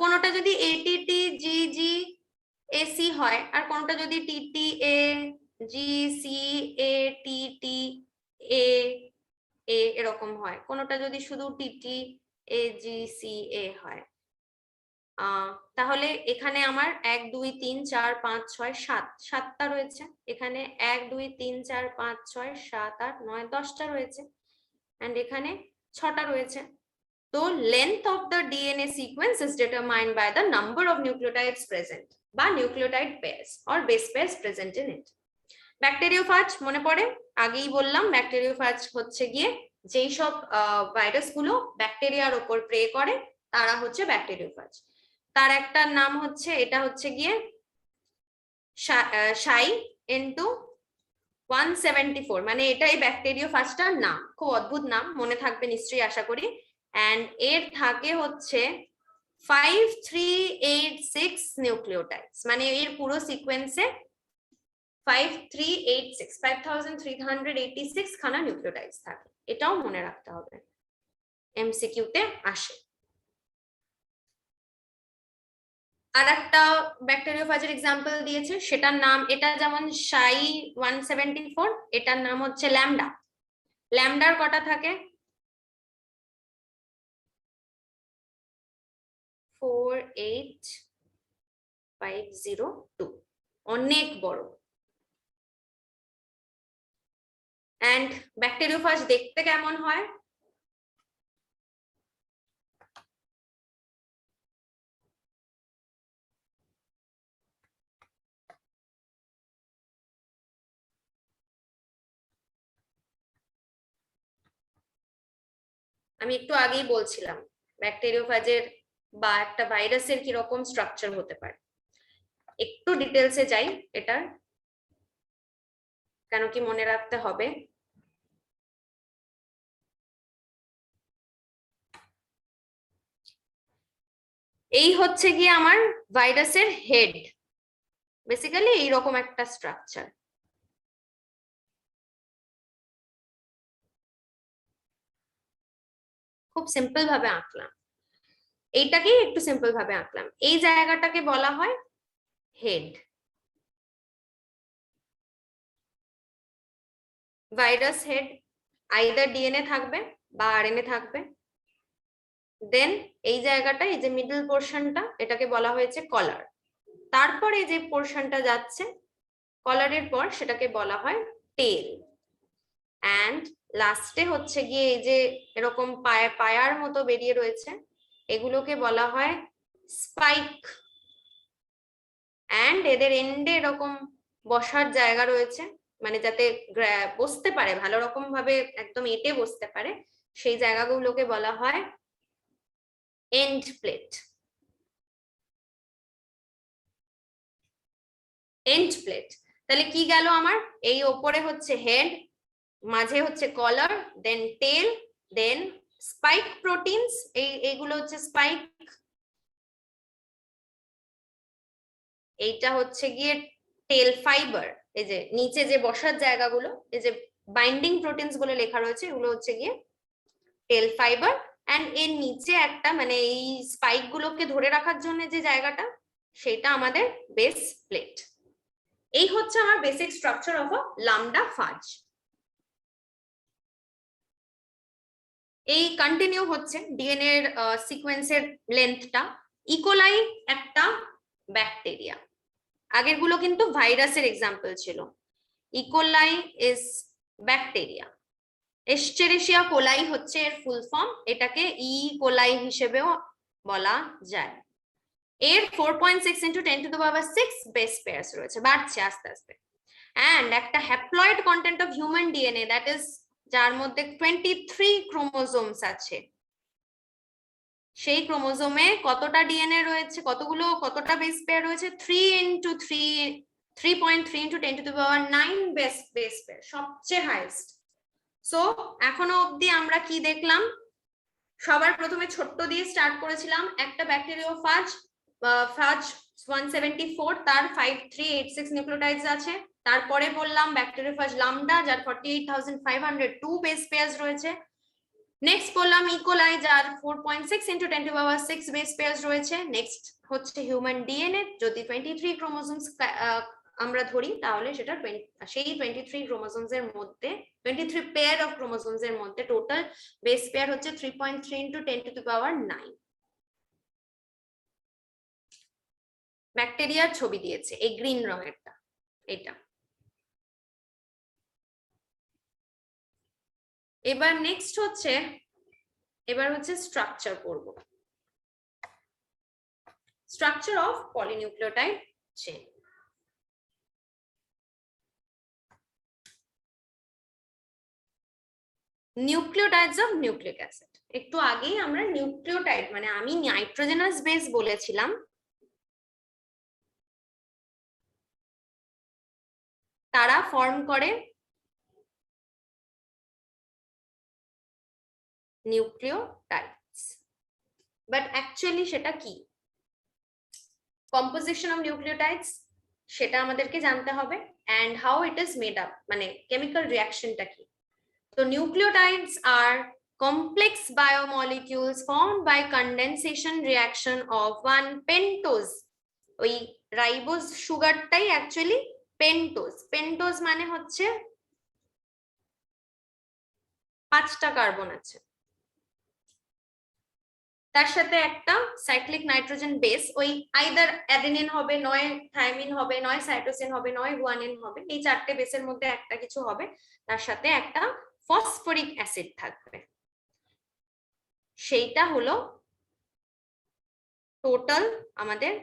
কোনটা যদি ATT GG AC হয় আর কোনটা যদি TTA GC ATT A এরকম হয়, কোনটা যদি শুধু TT AGCA হয়, তাহলে এখানে আমার 1 2 3 4 5 6 7 7টা রয়েছে, এখানে 1 2 3 4 5 6 7 8 9 10টা রয়েছে, এন্ড এখানে 6টা রয়েছে। তো length of the DNA sequence is determined by the number of nucleotides present বা nucleotide pairs or base pairs present in it. Bacteriophage মনে পড়ে, আগেই বললাম ব্যাকটেরিওফাজ হচ্ছে গিয়ে যেই সব ভাইরাস গুলো ব্যাকটেরিয়ার উপর প্রে করে তারা হচ্ছে ব্যাকটেরিওফাজ। তার একটা নাম হচ্ছে, এটা হচ্ছে গিয়ে শাই ইনটু 174, মানে এটাই ব্যাকটেরিওফাজটার নাম, খুব অদ্ভুত নাম, মনে থাকবে নিশ্চয়ই আশা করি। এন্ড এর থাকে হচ্ছে 5386 নিউক্লিওটাইডস, মানে এর পুরো সিকোয়েন্সে 5386 খানা নিউক্লিওটাইডস থাকে, এটাও মনে রাখতে হবে, এমসিকিউ তে আসে। আর একটা ব্যাকটেরিওফাজের এক্সাম্পল দিয়েছে, সেটার নাম, এটা যেমন শাই 174, এটার নাম হচ্ছে ল্যামডা। ল্যামডার কটা থাকে? 48502, অনেক বড়। এন্ড ব্যাকটেরিওফাজ দেখতে কেমন হয়? আমি একটু আগেই বলছিলাম ব্যাকটেরিওফাজের বা একটা ভাইরাসের কি রকম স্ট্রাকচার হতে পারে। একটু ডিটেলসে যাই এটার, কেন কি মনে রাখতে হবে। এই হচ্ছে গিয়ে আমার ভাইরাসের হেড, বেসিক্যালি এইরকম একটা স্ট্রাকচার। খুব সিম্পল ভাবে আঁকলাম, এইটাকেই একটু সিম্পল ভাবে আঁকলাম। এই জায়গাটাকে বলা হয় head. Virus head either DNA থাকবে বা আরএনএ থাকবে। দেন এই জায়গাটা, এই যে মিডল পোর্শনটা, এটাকে বলা হয়েছে কলার। তারপরে যে পোর্শনটা যাচ্ছে কলারের পর, সেটাকে বলা হয় টেল। অ্যান্ড লাস্টে হচ্ছে গিয়ে এই যে এরকম পায়ার মতো বেরিয়ে রয়েছে, এগুলোকে বলা হয় স্পাইক। অ্যান্ড এদের এন্ডে এরকম বসার জায়গা রয়েছে, মানে যাতে বসতে পারে ভালো রকম ভাবে, একদম এঁটে বসতে পারে, সেই জায়গাগুলোকে বলা হয় এন্ড প্লেট। And plate. তাহলে কি গেল আমার? এই ওপরে হচ্ছে হেড, মাঝে হচ্ছে কলার, দেন টেল, দেন স্পাইক প্রোটিনস, এইগুলো হচ্ছে স্পাইক। এইটা হচ্ছে গিয়ে টেল ফাইবার, এই যে নিচে যে বসার জায়গাগুলো, এই যে বাইন্ডিং প্রোটিনস গুলো লেখা রয়েছে, এগুলো হচ্ছে গিয়ে টেল ফাইবার। এন্ড এর নিচে একটা, মানে এই স্পাইক গুলোকে ধরে রাখার জন্য যে জায়গাটা, সেটা আমাদের বেস প্লেট। এই হচ্ছে আমার basic structure of a lambda ফাজ। এই কন্টিনিউ হচ্ছে ডিএনএ এর সিকোয়েন্সের লেন্থটা। ইকোলাই একটা ব্যাকটেরিয়া, আগের গুলো কিন্তু ভাইরাসের এক্সাম্পল ছিল। E coli is bacteria. Escherichia coli হচ্ছে এর ফুল ফর্ম, এটাকে ই কোলাই হিসেবেও বলা যায়। এর 4.6 × 10⁶ বেস পেয়ারস রয়েছে, বাড়ছে আস্তে আস্তে। অ্যান্ড একটা haploid content of human DNA, that is যার মধ্যে 23 ক্রোমোজোমস আছে, সেই ক্রোমোজোমে কতটা ডিএনএ রয়েছে, কতটা বেস পেয়ার রয়েছে, 3.3 into 10 to the power 9 base pair, সবচেয়ে হাইয়েস্ট। সো এখনো অবধি আমরা কি দেখলাম, সবার প্রথমে ছোট্ট দিয়ে স্টার্ট করেছিলাম, একটা ব্যাকটেরিওফাজ 174, তার 5386 নিউক্লিওটাইডস আছে। তারপরে বললাম ব্যাকটেরিওফাজ লামডা, যার 48,502 বেস পেয়ার্স রয়েছে। নেক্সট বললাম ইকোলাই, যার 4.6 into 10 to the power 6 base pairs রয়েছে। নেক্সট হচ্ছে হিউম্যান ডিএনএ, যদি 23 ক্রোমোজোমস আমরা ধরি তাহলে সেটা সেই 23 ক্রোমোজোমস এর মধ্যে 23 পেয়ার অফ ক্রোমোজোমস এর মধ্যে টোটাল বেস পেয়ার হচ্ছে 3.3 into 10 to the power 9। ব্যাকটেরিয়ার ছবি দিয়েছে এই গ্রিন রঙেরটা, এটা। এবার নেক্সট হচ্ছে স্ট্রাকচার পড়ব, structure of polynucleotide chain. Nucleotides of nucleic acid. একটু আগেই আমরা নিউক্লিওটাইড মানে আমি নাইট্রোজেনাস বেস বলেছিলাম, তারা ফর্ম করে নিউক্লিওটাইডস, বাট অ্যাকচুয়ালি সেটা কি, কম্পোজিশন অফ নিউক্লিওটাইডস সেটা আমাদেরকে জানতে হবে, and how it is made up, মানে কেমিক্যাল রিঅ্যাকশনটা কি। So nucleotides are complex biomolecules formed by condensation reaction of one pentose. ওই রাইবোজ সুগারটাই অ্যাকচুয়ালি পেন্টোজ। পেন্টোজ মানে হচ্ছে 5টা কার্বন আছে, তার সাথে একটা সাইক্লিক নাইট্রোজেন বেস, ওই আইদার অ্যাডেনিন হবে, নয় থাইমিন হবে, নয় সাইটোসিন হবে, নয় গুয়ানিন হবে, এই 4টে বেসের মধ্যে একটা কিছু হবে, তার সাথে একটা ফসফরিক অ্যাসিড থাকবে। সেইটা হলো টোটাল আমাদের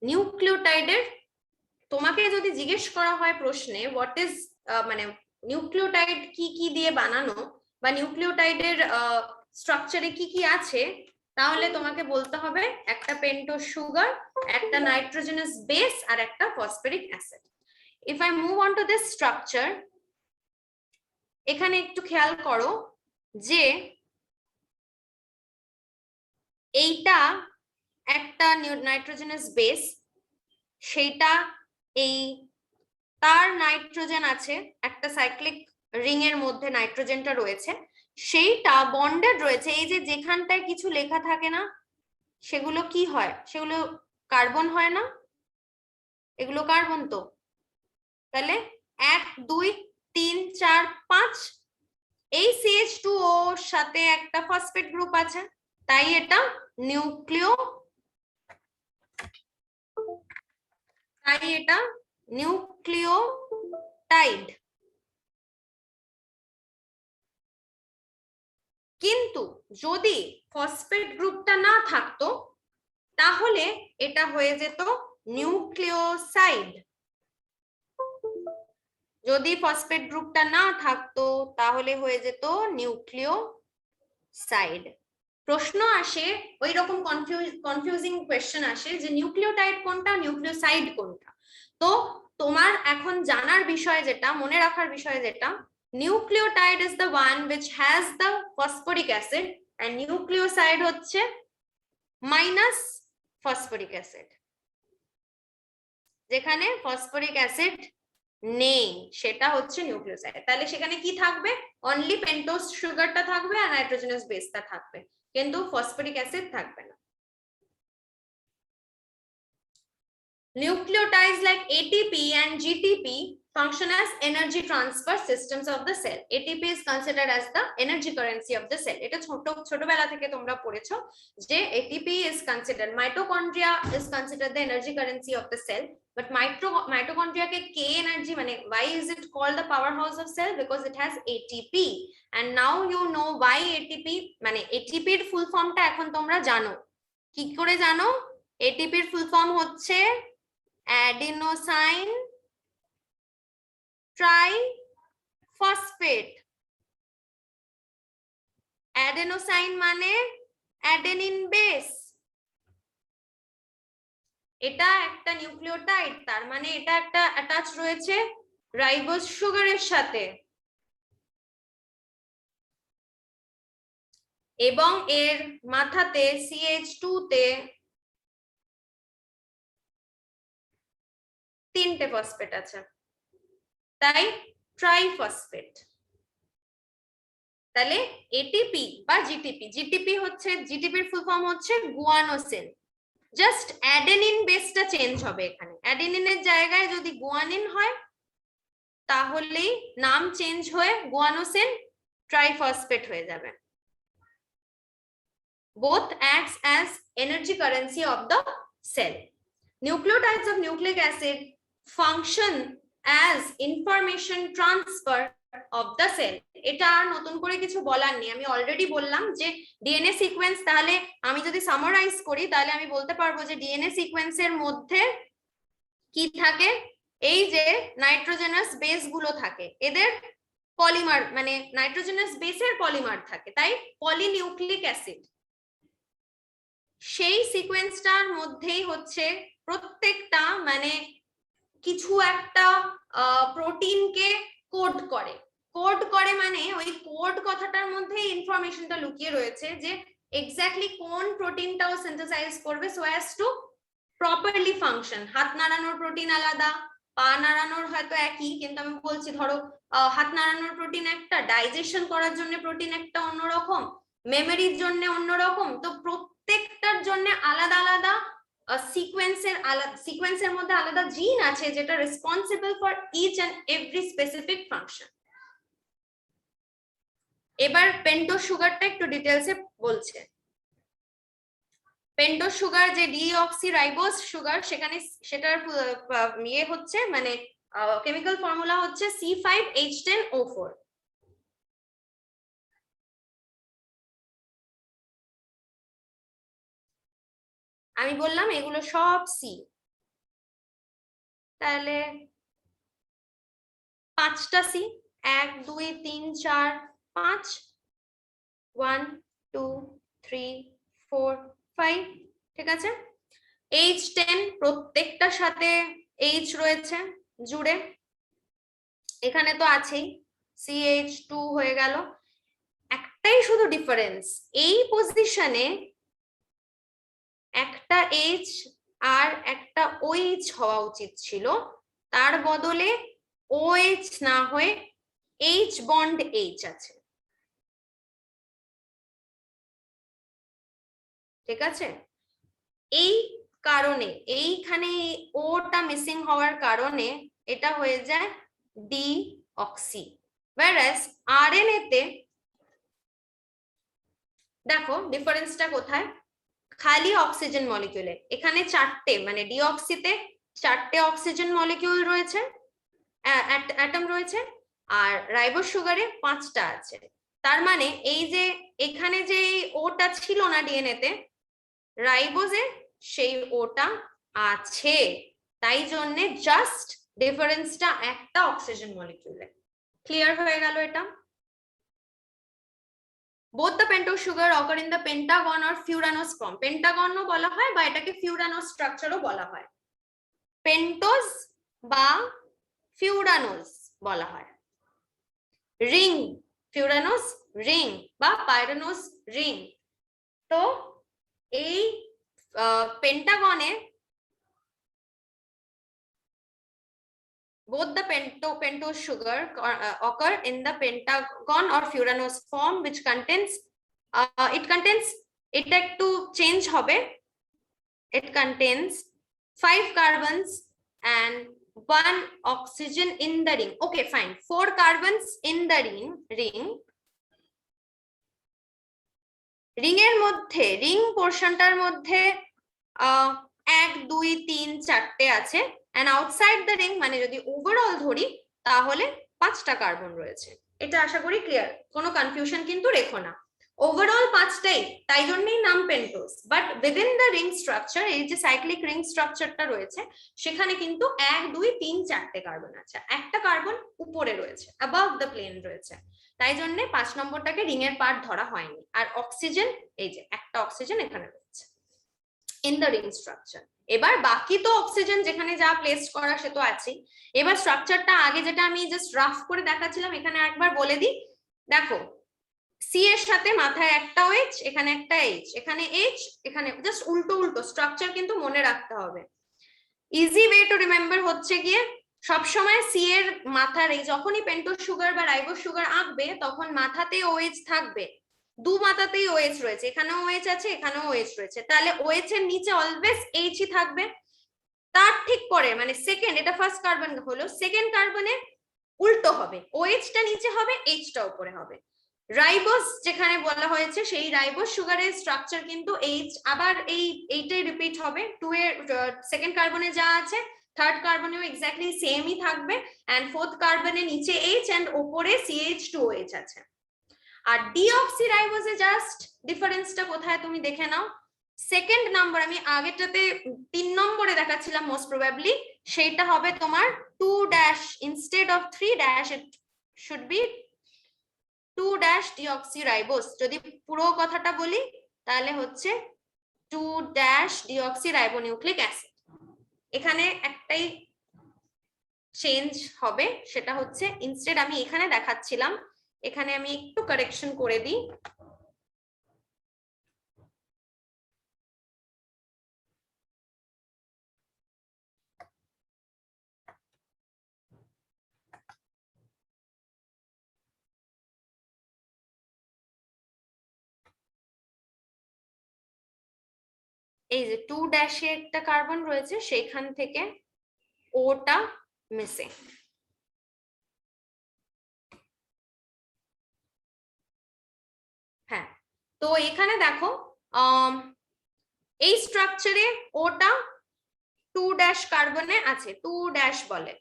নিউক্লিওটাইডের। তোমাকে যদি জিজ্ঞেস করা হয় প্রশ্নে হোয়াট ইজ মানে নিউক্লিওটাইড কি কি দিয়ে বানানো বা নিউক্লিওটাইডের স্ট্রাকচারে কি কি আছে, তাহলে তোমাকে বলতে হবে একটা পেন্টোজ সুগার, একটা নাইট্রোজেনাস বেস আর একটা phosphoric acid. If I move on to this structure, এখানে একটু খেয়াল করো যে এইটা একটা নাইট্রোজেনাস বেস, সেইটা এই তার নাইট্রোজেন আছে, একটা সাইক্লিক রিং এর মধ্যে নাইট্রোজেনটা রয়েছে, সেইটা বন্ডেড রয়েছে। এই যে যেখানটায় কিছু লেখা থাকে না, সেগুলো কি হয়, সেগুলো কার্বন হয় না, এগুলো কার্বন। তো তাহলে 1 2 3 4 5 এই CH2O সাথে একটা ফসফেট গ্রুপ আছে, তাই এটা নিউক্লিওটাইড। কিন্তু যদি ফসফেট গ্রুপটা না থাকতো তাহলে এটা হয়ে যেত নিউক্লিওসাইড। যদি ফসফেট গ্রুপটা না থাকতো তাহলে হয়ে যেত নিউক্লিওসাইড। প্রশ্ন আসে ওই রকম কনফিউজিং কোয়েশ্চেন আসে যে নিউক্লিওটাইড কোনটা, নিউক্লিওসাইড কোনটা। তো তোমার এখন জানার বিষয় যেটা, মনে রাখার বিষয় যেটা, nucleotide is the one which has the phosphoric acid and nucleoside হচ্ছে minus phosphoric acid। যেখানে ফসফরিক অ্যাসিড নেই সেটা হচ্ছে নিউক্লিওসাইড। তাহলে সেখানে কি থাকবে, অনলি পেন্টোজ সুগারটা থাকবে আর নাইট্রোজেনাস বেসটা থাকবে, কিন্তু ফসফরিক অ্যাসিড থাকবে না। Nucleotides like ATP and GTP function as energy transfer systems of the cell. ATP is considered as the energy currency of the cell. এটা ছোটবেলা থেকে তোমরা পড়েছো যে ATP is considered, mitochondria is considered the energy currency of the cell, but mitochondria K K energy মানে why is it called the powerhouse of cell, because it has ATP, and now you know why ATP মানে ATP এর ফুল ফর্মটা এখন তোমরা জানো। কি করে জানো? ATP এর ফুল ফর্ম হচ্ছে adenosine triphosphate। adenosine মানে অ্যাডেনিন বেস, এটা একটা নিউক্লিওটাইড, তার মানে এটা একটা অ্যাটাচ রয়েছে রাইবোজ সুগারের সাথে, এবং এর মাথাতে CH2 তে 3টে ফসফেট আছে, তাই ট্রাইফসফেট। তাহলে এটিপি বা জিটিপি, জিটিপি হচ্ছে, জিটিপির ফুল ফর্ম হচ্ছে গুয়ানোসিন। জাস্ট অ্যাডেনিন বেসটা চেঞ্জ হবে এখানে, অ্যাডেনিনের জায়গায় যদি গুয়ানিন হয় তাহলেই নাম চেঞ্জ হয়ে গুয়ানোসিন ট্রাইফসফেট হয়ে যাবে। Both acts as energy currency of the cell. Nucleotides of nucleic acid function as information transfer of the cell. এটা আর নতুন করে কিছু বলার নেই, আমি অলরেডি বললাম যে ডিএনএ সিকোয়েন্স, তাহলে আমি যদি সামারাইজ করি তাহলে আমি বলতে পারবো যে ডিএনএ সিকোয়েন্সের মধ্যে কি থাকে, এই যে নাইট্রোজেনাস বেস গুলো থাকে, এদের পলিমার মানে নাইট্রোজেনাস বেসের পলিমার থাকে, তাই পলিনিউক্লিক অ্যাসিড। সেই সিকোয়েন্সটার মধ্যেই হচ্ছে প্রত্যেকটা মানে কিছু একটা প্রোটিনকে কোড করে, কোড করে মানে ওই কোড কথাটার মধ্যে ইনফরমেশনটা লুকিয়ে রয়েছে যে এক্স্যাক্টলি কোন প্রোটিনটাও সিনথেসাইজ করবে so as to properly function. হাত নাড়ানোর প্রোটিন আলাদা, পা নাড়ানোর হয়তো একই, কিন্তু আমি বলছি ধরো হাত নাড়ানোর প্রোটিন একটা, ডাইজেশন করার জন্য প্রোটিন একটা অন্যরকম, মেমোরির জন্য অন্যরকম, তো প্রত্যেকটার জন্য আলাদা আলাদা সিকোয়েন্সের মধ্যে আলাদা জিন আছে যেটা responsible for each and every specific function. এবার পেন্টোজ সুগারটা একটু ডিটেলসে বলছে। পেন্টোজ সুগার যে ডিঅক্সিরাইবোজ সুগার, সেখানে সেটার ইয়ে হচ্ছে মানে কেমিক্যাল ফর্মুলা হচ্ছে C5H10O4। আমি বললাম এগুলো সব সি, তাহলে 5টা সি, 1 2 3 4 5, 1 2 3 4 5, ঠিক আছে। H10 প্রত্যেকটার সাথে H রয়েছে জুড়ে, এখানে তো আছেই, CH2 হয়ে গেল। একটাই শুধু ডিফারেন্স, এই পজিশনে একটা H আর একটা OH হওয়া উচিত ছিল, তার বদলে OH না হয়ে H বন্ড H আছে, ঠিক আছে। এই কারণে এইখানে ওটা মিসিং হওয়ার কারণে এটা হয়ে যায় ডিঅক্সি। whereas RNA তে দেখো ডিফারেন্সটা কোথায়, খালি অক্সিজেন মলিকিউলে, এখানে 4টে মানে ডিঅক্সিতে 4টে অক্সিজেন মলিকিউল রয়েছে, অ্যাটম রয়েছে, আর রাইবোজ সুগারে 5টা আছে। তার মানে এই যে এখানে যে ওটা ছিল না ডিএনএ তে, রাইবোজে সেই ওটা আছে, তাই জন্য জাস্ট ডিফারেন্সটা একটা অক্সিজেন মলিকিউলে। ক্লিয়ার হয়ে গেল এটা? both the pentose sugar occur in the pentagon or furanose form, pentagon ও বলা হয় বা এটাকে ফিউরানোস স্ট্রাকচারও বলা হয়, পেন্টোজ বা ফিউরানোস বলা হয়, রিং ফিউরানোস রিং বা পাইরানোস রিং। তো এই পেন্টাগনে both the pentose sugar occur in the pentagon or furanose form, which contains এটা একটু চেঞ্জ হবে, it contains 5 carbons and 1 oxygen in the ring. Okay, fine, 4 carbons in the ring এর মধ্যে, রিং পোর্শনটার মধ্যে 1 2 3 4টে আছে, and outside the ring মানে যদি ওভারঅল ধরি তাহলে 5টা কার্বন রয়েছে। এটা আশা করি ক্লিয়ার, কোনো কনফিউশন কিন্তু রেখো না। ওভারঅল পাঁচটাই, তাই জন্যই নাম pentose. But within the ring structure, এই যে সাইক্লিক রিং স্ট্রাকচারটা রয়েছে সেখানে কিন্তু 1 2 3 4টে কার্বন আছে, একটা কার্বন উপরে রয়েছে, অ্যাবাভ দ্য প্লেন রয়েছে, তাই জন্য 5 নম্বরটাকে রিং এর পার্ট ধরা হয়নি। আর অক্সিজেন, এই যে একটা অক্সিজেন এখানে রয়েছে ইন দ্য রিং স্ট্রাকচার। এবার বাকি তো অক্সিজেন যেখানে যা প্লেস করা সে তো আছেই। এবার স্ট্রাকচারটা আগে যেটা আমি জাস্ট রাফ করে দেখাচ্ছিলাম এখানে একবার বলে দিই। দেখো, সি এর সাথে মাথায় একটা এইচ, এখানে একটা এইচ, এখানে এইচ, এখানে জাস্ট উল্টো উল্টো স্ট্রাকচার কিন্তু মনে রাখতে হবে। ইজি ওয়ে টু রিমেম্বার হচ্ছে গিয়ে সবসময় সি এর মাথার এই যখনই পেন্টোজ সুগার বা রাইবোজ সুগার আঁকবে তখন মাথাতে ওএইচ থাকবে, দু মাথাতেই ওএইচ রয়েছে, এখানেও ওএইচ আছে এখানেও ওএইচ রয়েছে, তাহলে ওএইচ এর নিচে অলওয়েজ এইচই থাকবে। তার ঠিক পরে মানে সেকেন্ড, এটা ফার্স্ট কার্বন হলো, সেকেন্ড কার্বনে উল্টো হবে, ওএইচটা নিচে হবে এইচটা উপরে হবে। রাইবোজ যেখানে বলা হয়েছে সেই রাইবোজ সুগারের স্ট্রাকচার কিন্তু এইচ আবার এইটাই রিপিট হবে, 2 এর সেকেন্ড কার্বনে যা আছে থার্ড কার্বনেও এক্স্যাক্টলি সেমই থাকবে, এন্ড ফোর্থ কার্বনে নিচে এইচ এন্ড উপরে CH2OH আছে। আর ডিঅক্সিরাইবোজে জাস্ট ডিফারেন্সটা কোথায় তুমি দেখে নাও। সেকেন্ড নাম্বার, আমি আগেরটাতে 3 নম্বরে দেখাচ্ছিলাম মোস্ট প্রবাবলি, সেইটা হবে তোমার 2 dash instead of 3 dash it should be 2 dash deoxyribose. যদি পুরো কথাটা বলি তাহলে হচ্ছে 2 ড্যাশ ডিঅক্সিরাইবোনিউক্লিক অ্যাসিড। এখানে একটাই চেঞ্জ হবে, সেটা হচ্ছে ইনস্টেড আমি এখানে দেখাচ্ছিলাম, এখানে আমি একটু কারেকশন করে দিই। এই যে 2 ড্যাশে একটা কার্বন রয়েছে সেইখান থেকে ওটা মিসিং। হ্যাঁ, তো এখানে দেখো এই স্ট্রাকচারে ওটা 2 ড্যাশ কার্বনে আছে, 2 ড্যাশ বলে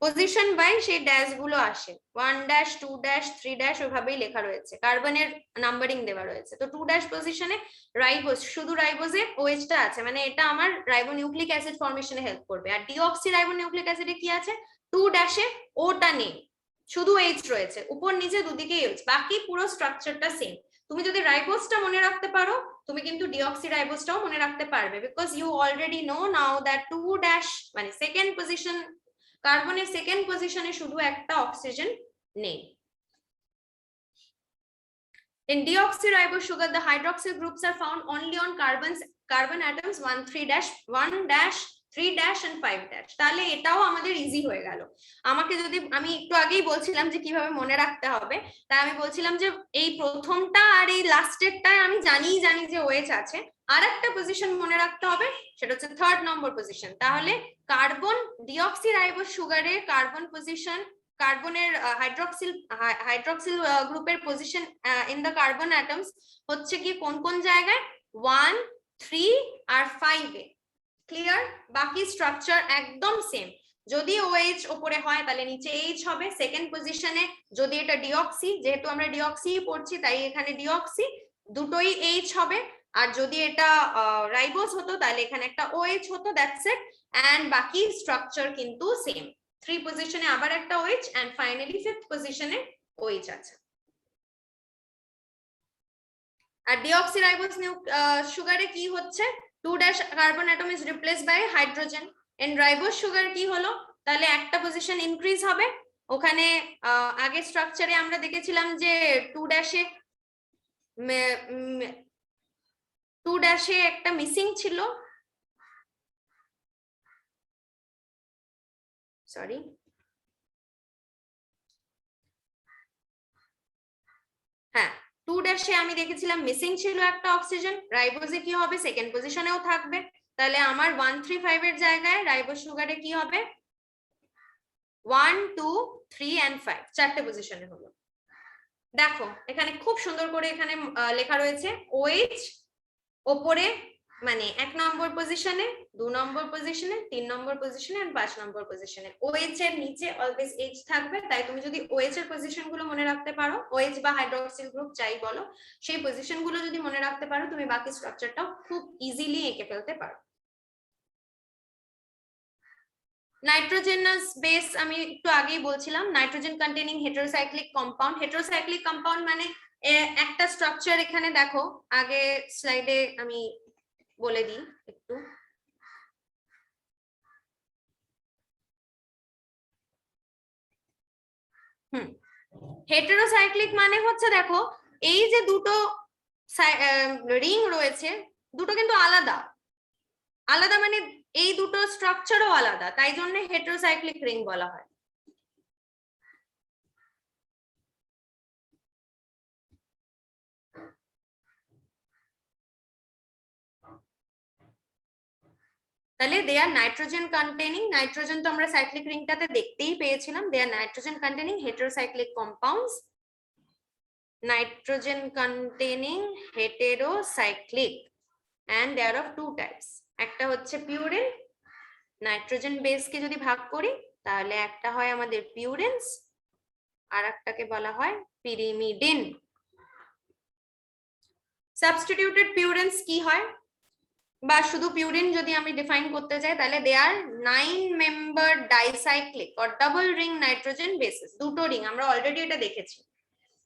পজিশন বাই সেই ড্যাশ গুলো আসে, 1 ড্যাশ 2 ড্যাশ 3 ড্যাশ ওইভাবেই লেখা রয়েছে, কার্বনের নাম্বারিং দেওয়া রয়েছে। তো 2 ড্যাশ পজিশনে রাইবোজ, শুধু রাইবোজে ওএইচটা আছে, মানে এটা আমার রাইবোনিউক্লিক অ্যাসিড ফর্মেশনে হেল্প করবে। আর ডিঅক্সি রাইবোনিউক্লিক অ্যাসিডে কি আছে, 2 ড্যাশে ওটা নেই, শুধু এইচ রয়েছে, উপর নিচে দুদিকেই এইচ, বাকি পুরো স্ট্রাকচারটা সেম। তুমি যদি রাইবোজটা মনে রাখতে পারো তুমি কিন্তু ডিঅক্সি রাইবোজটাও মনে রাখতে পারবে, because you already know now that 2 dash মানে সেকেন্ড পজিশন, কার্বনের সেকেন্ড পজিশনে শুধু একটা অক্সিজেন নেই। In deoxyribose sugar, the hydroxyl groups are found only on carbon atoms 1 dash 3 dash and 5 dash. তাহলে এটাও আমাদের ইজি হয়ে গেল। আমাকে যদি, আমি একটু আগেই বলছিলাম যে কিভাবে মনে রাখতে হবে, তাই আমি বলছিলাম যে এই প্রথমটা আর এই লাস্টেরটা আমি জানি যে ওএইচ আছে, আর একটা পজিশন মনে রাখতে হবে, সেটা হচ্ছে থার্ড নম্বর পজিশন। তাহলে কার্বন ডিঅক্সিরাইবোজ সুগারের কার্বন পজিশন, কার্বনের হাইড্রক্সিল গ্রুপের position in the carbon atoms হচ্ছে কি কোন কোন জায়গায়, 1 3 আর 5 এ। ক্লিয়ার? বাকি স্ট্রাকচার একদম সেম। যদি OH উপরে হয় তাহলে নিচে H হবে, সেকেন্ড পজিশনে যদি এটা ডিঅক্সি, যেহেতু আমরা ডিঅক্সি পড়ছি তাই এখানে ডিঅক্সি, দুটোই H হবে। আর যদি এটা রাইবোজ হতো তাহলে এখানে একটা OH হতো, দ্যাটস ইট। এন্ড বাকি স্ট্রাকচার কিন্তু সেম, 3 পজিশনে আবার একটা OH এন্ড ফাইনালি 5th পজিশনে OH আছে। আর ডিঅক্সিরাইবোজ সুগারে কি হচ্ছে, 2 dash carbon atom is replaced by hydrogen. In ribose sugar কি হলো, তাহলে একটা পজিশন ইনক্রিজ হবে, ওখানে আগে স্ট্রাকচারে আমরা দেখেছিলাম যে 2 ড্যাশে 2 ড্যাশে একটা মিসিং ছিল, সরি, হ্যাঁ 2 ড্যাশে আমি দেখেছিলাম মিসিং ছিল একটা অক্সিজেন, রাইবোজে কি হবে সেকেন্ড পজিশনেও থাকবে, তাহলে আমার 1 3 5 এর জায়গায় রাইবোজ সুগারে কি হবে 1 2 3 and 5, চারটে পজিশনে হলো। দেখো এখানে খুব সুন্দর করে এখানে লেখা রয়েছে OH ওপরে মানে 1 নম্বর পজিশনে, 2 নম্বর পজিশনে, 3 নম্বর পজিশনে আর 5 নম্বর পজিশনে। OH এর নিচে অলওয়েজ H থাকবে, তাই তুমি যদি OH এর পজিশন গুলো মনে রাখতে পারো, OH বা হাইড্রক্সিল গ্রুপ যাই বলো, সেই পজিশন গুলো যদি মনে রাখতে পারো, তুমি বাকি স্ট্রাকচারটাও খুব ইজিলি এঁকে ফেলতে পারো। নাইট্রোজেনাস বেস আমি একটু আগেই বলছিলাম, nitrogen containing heterocyclic compound. Heterocyclic compound মানে একটা স্ট্রাকচার এখানে দেখো, আগে স্লাইডে আমি বলে দিই একটু। হেটারোসাইক্লিক মানে হচ্ছে দেখো, এই যে দুটো রিং রয়েছে, দুটো কিন্তু আলাদা আলাদা, মানে এই দুটো স্ট্রাকচারও আলাদা, তাই জন্য হেটারোসাইক্লিক রিং বলা হয়। তাহলে they are nitrogen containing, nitrogen তো আমরা সাইক্লিক রিংটাতে দেখতেই পেয়েছিলাম, they are nitrogen containing heterocyclic compounds, nitrogen containing heterocyclic, and there are two types. একটা হচ্ছে পিউরিন, নাইট্রোজেন বেসকে যদি ভাগ করি তাহলে একটা হয় আমাদের পিউরেন্স, আর একটাকে বলা হয় পিরিমিডিন। সাবস্টিটিউটেড পিউরেন্স কি হয়, বা শুধু পিউরিন যদি আমি ডিফাইন করতে চাই, তাহলে they are 9 member dicyclic or double ring nitrogen bases. দুটো রিং আমরা অলরেডি এটা দেখেছি,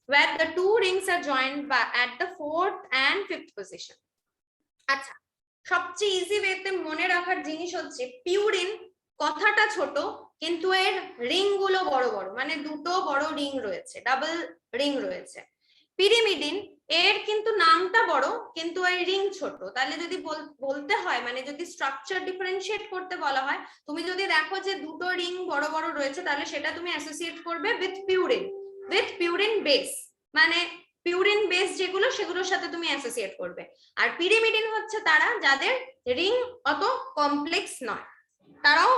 where the two rings are joined by at the 4th and 5th position. আচ্ছা, সবচেয়ে ইজি ওয়েতে মনে রাখার জিনিস হচ্ছে, পিউরিন কথাটা ছোট কিন্তু এর রিং গুলো বড় বড়, মানে দুটো বড় রিং রয়েছে, ডাবল রিং রয়েছে। পিরিমিডিন এর কিন্তু নামটা বড় কিন্তু এর রিং ছোট। তাহলে যদি বলতে হয়, মানে যদি স্ট্রাকচার ডিফারেন্সিয়েট করতে বলা হয়, তুমি যদি দেখো যে দুটো রিং বড় বড় রয়েছে, তাহলে সেটা তুমি অ্যাসোসিয়েট করবে উইথ পিউরিন বেস, মানে পিউরিন বেস যেগুলো সেগুলোর সাথে তুমি অ্যাসোসিয়েট করবে। আর পিরিমিডিন হচ্ছে তারা যাদের রিং অত কমপ্লেক্স নয়, তারাও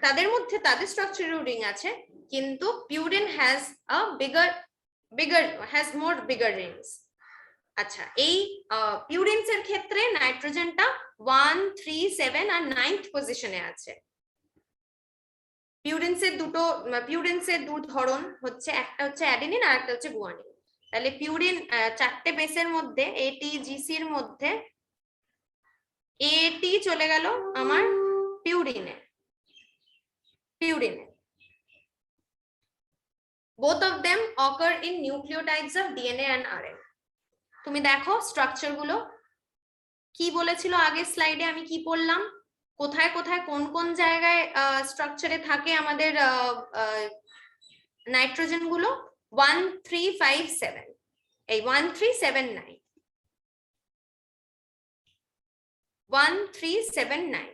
তাদের মধ্যে তাদের স্ট্রাকচারেও রিং আছে, কিন্তু purine has a has more bigger Rings. আচ্ছা, এই পিউরিনস এর ক্ষেত্রে নাইট্রোজেনটা 1, 3, 7 আর 9th পজিশনে আছে। পিউরিনসের দু ধরন হচ্ছে, একটা হচ্ছে অ্যাডেনিন আর একটা হচ্ছে গুয়ানিন। তাহলে পিউরিন চারটে বেসের মধ্যে এটি জিসির মধ্যে এটি চলে গেল আমার পিউরিনে। both of them occur in nucleotides of DNA and RNA. তুমি দেখো স্ট্রাকচার গুলো কি বলেছিল আগের স্লাইডে, আমি কি পড়লাম, কোথায় কোথায় কোন কোন জায়গায় স্ট্রাকচারে থাকে আমাদের নাইট্রোজেন গুলো। 1, 3, 5, 7, এই 1, 3, 7, 9, 1, 3, 7, 9।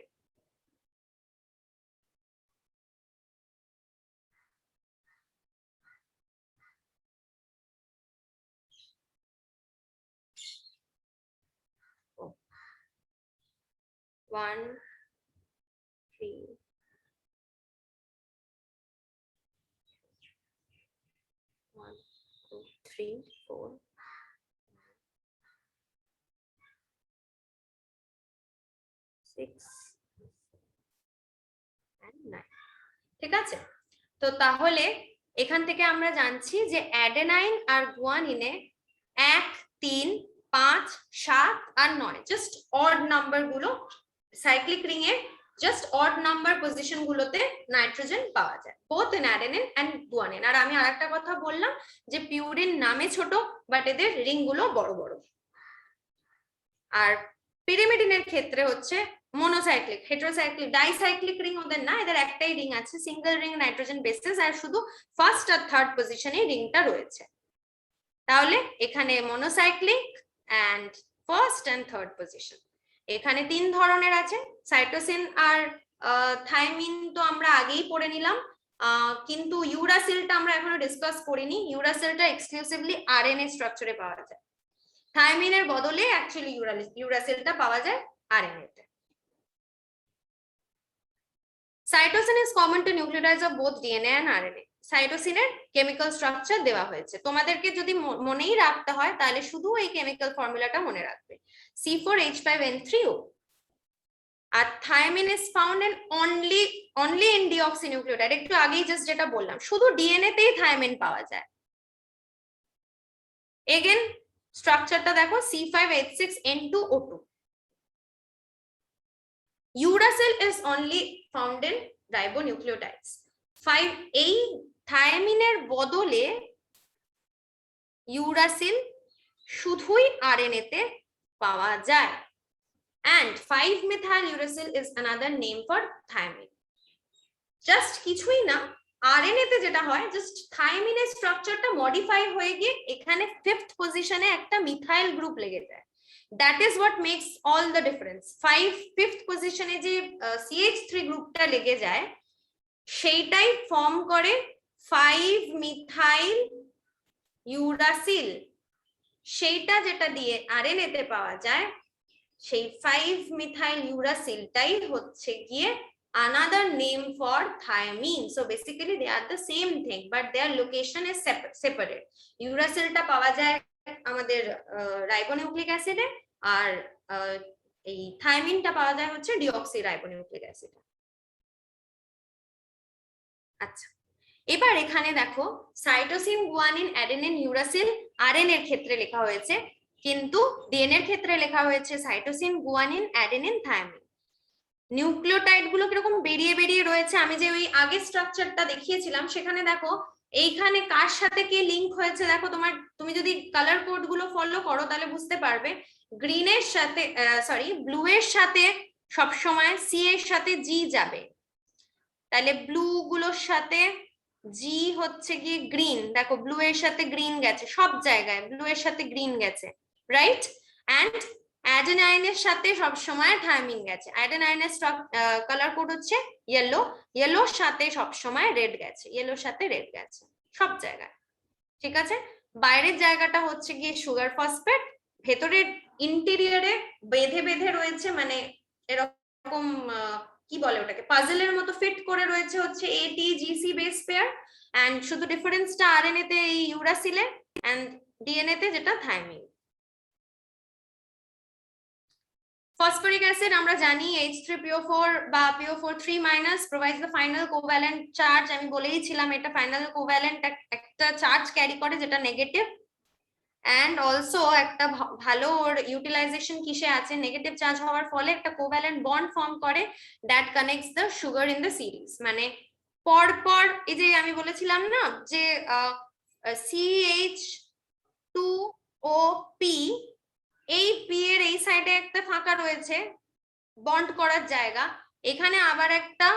One, 3, 1, 2, 3, 4, 6 and 9। ঠিক আছে, তো তাহলে এখান থেকে আমরা জানছি যে অ্যাডেনাইন আর গুয়ানিনে 1, 3, 5, 7 আর 9 জাস্ট অড নাম্বার গুলো, সাইক্লিক রিং এর জাস্ট অড নাম্বার পজিশন গুলোতে নাইট্রোজেন পাওয়া যায়, both in adenine and guanine. আর আমি আরেকটা কথা বললাম যে পিউরিন নামে ছোট বাট এদের রিং গুলো বড় বড়। আর পিরিমিডিনের ক্ষেত্রে হচ্ছে মোনোসাইক্লিক, হেটারোসাইক্লিক, ডাইসাইক্লিক রিং ওদের না, এদের একটাই রিং আছে, সিঙ্গেল রিং নাইট্রোজেন বেসেস, আর শুধু ফার্স্ট আর থার্ড পজিশনে রিংটা রয়েছে। তাহলে এখানে monocyclic and first and third position. এখানে 3 ধরনের আছে, সাইটোসিন আর থাইমিন তো আমরা আগেই পড়ে নিলাম, কিন্তু ইউরাসিলটা আমরা এখনো ডিসকাস করিনি। ইউরাসিলটা এক্সক্লুসিভলি আরএনএ স্ট্রাকচারে পাওয়া যায়, থাইমিনের বদলে অ্যাকচুয়ালি ইউরাসিলটা পাওয়া যায় আরএনএ তে। Cytosine is common to nucleotides of both DNA and RNA. সাইটোসিনের কেমিক্যাল স্ট্রাকচার দেওয়া হয়েছে, তোমাদেরকে যদি মনেই রাখতে হয় তাহলে শুধু এই কেমিক্যাল ফর্মুলাটা মনে রাখবে, C4H5N3O, আর thymine is found in only in deoxynucleotide. একটু আগেই জাস্ট যেটা বললাম, শুধু ডিএনএ তেই থায়ামিন পাওয়া যায়। এগেন স্ট্রাকচারটা দেখো, C5H6N2O2। Uracil is only found in ribonucleotides. এই থায়ামিনের বদলে ইউরাসিল শুধুই আরএনএ তে পাওয়া যায়। And 5-methyl uracil is another name for thiamine. Just কিছুই না, আরএনএ তে যেটা হয়, জাস্ট থায়ামিনের স্ট্রাকচারটা মডিফাই হয়ে গিয়ে এখানে 5th পজিশনে একটা মিথাইল গ্রুপ লেগে যায়। That is what makes all the difference. 5th পজিশনে যে CH3 গ্রুপটা লেগে যায়, সেইটাই ফর্ম করে 5-methyl uracil। সেইটা যেটা দিয়ে আরএনএ তে পাওয়া যায়, সেই 5-methyl uracilটাই হচ্ছে গিয়ে another name for thiamine. So basically they are the same thing, but their location is separate. uracilটা পাওয়া যায় আমাদের রাইবোনিউক্লিক অ্যাসিডে, আর এই থায়ামিনটা পাওয়া যায় হচ্ছে ডিঅক্সি রাইবোনিউক্লিক অ্যাসিডে। আচ্ছা, এবার এখানে দেখো cytosine, guanine, adenine, uracil RNA এর ক্ষেত্রে লেখা হয়েছে, কিন্তু ডিএনএ এর ক্ষেত্রে লেখা হয়েছে cytosine, guanine, adenine, thymine. Nucleotide গুলো কিরকম বেরিয়ে বেরিয়ে রয়েছে, আমি যে ওই আগের স্ট্রাকচারটা দেখিয়েছিলাম সেখানে দেখো এইখানে কার সাথে কে লিংক হয়েছে দেখো। তুমি যদি কালার কোড গুলো ফলো করো তাহলে বুঝতে পারবে। গ্রিনের সাথে ব্লু এর সাথে সবসময় সি এর সাথে জি যাবে, তাহলে ব্লু গুলোর সাথে জি হচ্ছে গিয়ে গ্রিন। দেখো ব্লু এর সাথে গ্রিন গেছে, সব জায়গায় ব্লু এর সাথে গ্রিন গেছে, রাইট? অ্যান্ড অ্যাডেনাইনের সাথে সবসময় থায়ামিন গেছে। অ্যাডেনাইনের কালার কোড হচ্ছে ইয়েলো, ইয়েলোর সাথে সবসময় রেড গেছে, ইয়েলোর সাথে রেড গেছে সব জায়গায়, ঠিক আছে? বাইরের জায়গাটা হচ্ছে গিয়ে সুগার ফসফেট, ভেতরের ইন্টেরিয়রে বেঁধে বেঁধে রয়েছে, মানে এরকম কি বলে ওটাকে, পাজলের মতো ফিট করে রয়েছে হচ্ছে ATGC বেস পেয়ার। এন্ড শুধু ডিফারেন্সটা আরএনএ তে এই ইউরাসিলে, এন্ড ডিএনএ তে যেটা থায়ামিন। ফসফরিক অ্যাসিড আমরা জানি H3PO4 বা PO4 3- provides the final covalent charge। আমি বলেইছিলাম এটা ফাইনাল কোভ্যালেন্ট একটা চার্জ ক্যারি করে যেটা নেগেটিভ, এন্ড অলসো একটা ভালো ওর ইউটিলাইজেশন কিসে আছে, নেগেটিভ চার্জ হওয়ার ফলে একটা কোভ্যালেন্ট বন্ড ফর্ম করে that connects the sugar in the series. মানে পরপর এই যে আমি বলেছিলাম না যে CH2OP, এই পি এর এই সাইডে একটা ফাঁকা রয়েছে বন্ড করার জায়গা, এখানে আবার একটা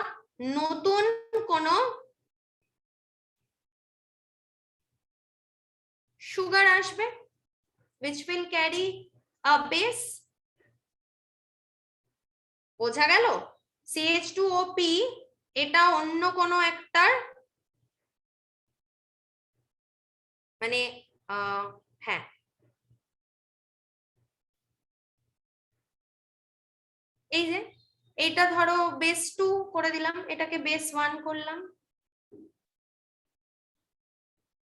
নতুন কোন সুগার আসবে which will carry a base। বোঝা গেল? CH2OP এটা অন্য কোনো একটার মানে হ্যাঁ, এই যে এইটা ধরো বেস 2 করে দিলাম, এটাকে বেস 1 করলাম।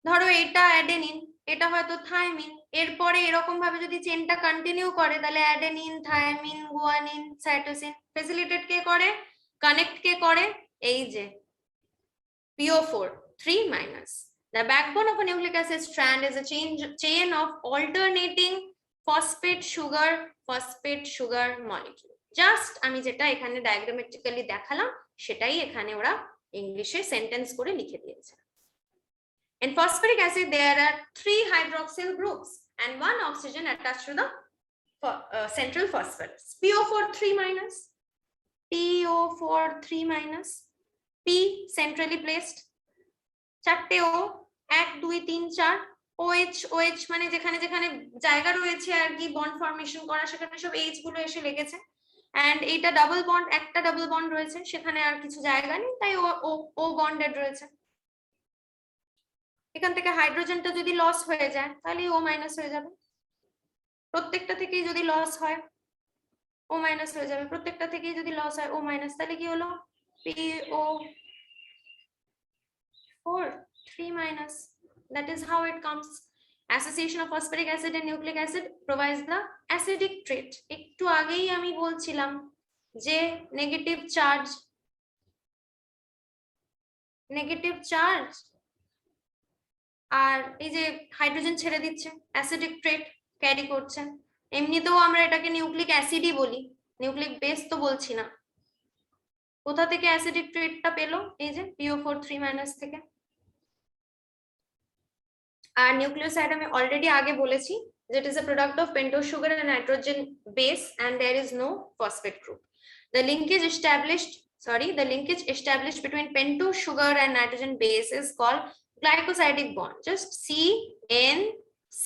ধরো এটা অ্যাডেনিন, এটা হয়তো থায়ামিন। এরপরে এরকম ভাবে যদি চেনটা কন্টিনিউ করে তাহলে adenine, thymine, guanine, cytosine. Facilitate কে করে, কানেক্ট কে করে, এই যে PO4 3-। The backbone of a nucleic acid strand is a chain of alternating phosphate sugar molecule। Just আমি যেটা এখানে ডায়াগ্রামেটিক্যালি দেখালাম সেটাই এখানে ওরা ইংলিশে সেন্টেন্স করে লিখে দিয়েছে। In phosphoric acid, there are 3 hydroxyl groups and 1 oxygen attached to the central phosphorus. PO4 3-, PO4 3-, P centrally placed, 4টে O, 1 2 3 4, OH মানে যেখানে যেখানে জায়গা রয়েছে আর কি বন্ড ফর্মেশন করা, সেখানে সব H গুলো এসে লেগেছে। এন্ড এইটা ডাবল বন্ড, একটা ডাবল বন্ড রয়েছে, সেখানে আর কিছু জায়গা নেই, তাই O বন্ডেড রয়েছে। এখান থেকে হাইড্রোজেনটা যদি লস হয়ে যায় তাহলে O- হয়ে যাবে, প্রত্যেকটা থেকেই যদি লস হয় O- হয়ে যাবে, প্রত্যেকটা থেকেই যদি লস হয় O-, তাহলে কি হলো PO4 3-। that is how it comes। Association of phosphoric acid and nucleic acid provides the acidic trait। একটু আগেই আমি বলছিলাম যে নেগেটিভ চার্জ আর এই যে হাইড্রোজেন ছেড়ে দিচ্ছে, অ্যাসিডিক ট্রেট ক্যারি করছে। এমনিতেও আমরা এটাকে নিউক্লিক অ্যাসিডই বলি, নিউক্লিক বেস তো বলছি না। কোথা থেকে অ্যাসিডিক ট্রেটটা পেলো? এই যে PO4 3- থেকে। আর নিউক্লিওসাইড আমি অলরেডি আগে বলেছি যে it is a product of pentose sugar and nitrogen base and there is no phosphate group. The linkage established between pentose sugar and nitrogen base is called glycosidic bond. Just CNC.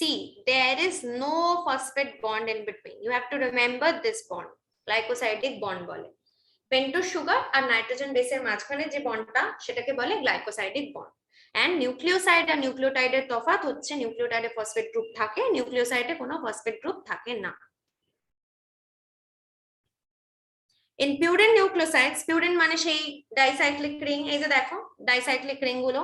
There is no phosphate bond in between. You have to remember this bond. Glycosidic bond বলে। pentose sugar আর nitrogen base এর মাঝখানে যে বন্ডটা সেটাকে বলে glycosidic bond. And nucleoside আর নিউক্লিওটাইডের তফাৎ হচ্ছে নিউক্লিওটাইডে ফসফেট গ্রুপ থাকে, নিউক্লিওসাইডে কোনো ফসফেট গ্রুপ থাকে না। In purine nucleosides, purine মানে সেই ডাইসাইক্লিক রিং, এই যে দেখো ডাইসাইক্লিক রিং গুলো,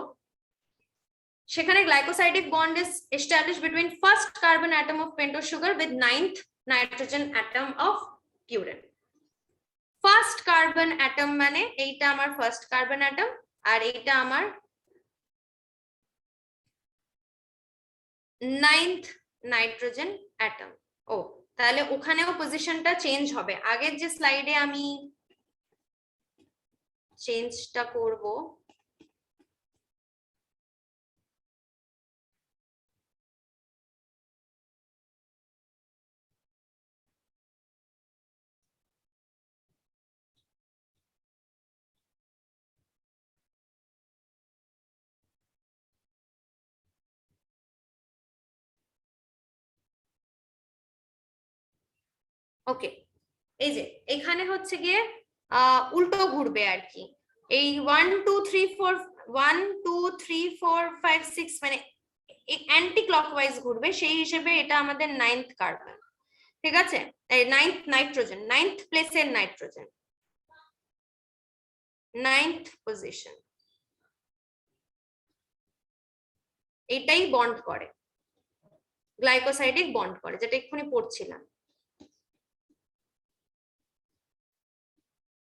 সেখানে glycosidic bond is established between first carbon atom of pentose sugar with 9th nitrogen atom of purine. First carbon atom মানে এইটা আমার ফার্স্ট কার্বন অ্যাটম আর এইটা আমার 9th নাইট্রোজেন অ্যাটম। ও তাহলে ওখানেও পজিশনটা চেঞ্জ হবে। আগের যে স্লাইডে আমি চেঞ্জটা করব, ওকে এই যে এখানে হচ্ছে গিয়ে উল্টো ঘুরবে আর কি। এই 1 2 3 4 1 2 3 4 5 6 মানে অ্যান্টি ক্লকওয়াইজ ঘুরবে, সেই হিসেবে এটা আমাদের 9th কার্বন, ঠিক আছে? এই 9th নাইট্রোজেন, 9th প্লেসের নাইট্রোজেন, 9th পজিশন, এটাই বন্ড করে, গ্লাইকোসাইডিক বন্ড করে, যেটা এক্ষুনি পড়ছিলাম।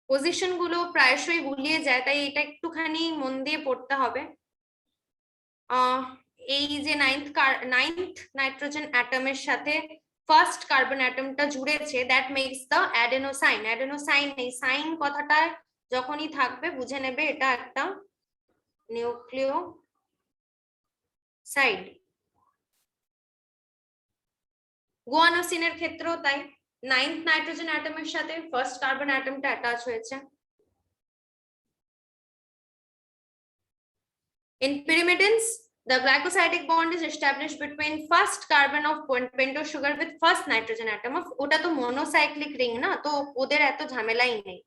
পজিশন গুলো প্রায়শই গুলিয়ে যায়, তাই এটা একটুখানি মন দিয়ে পড়তে হবে। এই যে 9th নাইট্রোজেন অ্যাটমের সাথে ফার্স্ট কার্বন অ্যাটমটা জুড়েছে, that makes the adenosine. Adenosine, এই সাইন কথাটা যখনই থাকবে বুঝে নেবে এটা একটা নিউক্লিওসাইড। গুয়ানোসিনের ক্ষেত্রেও তাই, 9th নাইট্রোজেন অ্যাটমের সাথে ফার্স্ট কার্বন অ্যাটমটা অ্যাটাচ হয়েছে। In pyrimidines, the glycosidic bond is established between first carbon of pentose sugar with first nitrogen atom of, ওটা তো monocyclic ring না, তো ওদের এত ঝামেলাই নেই।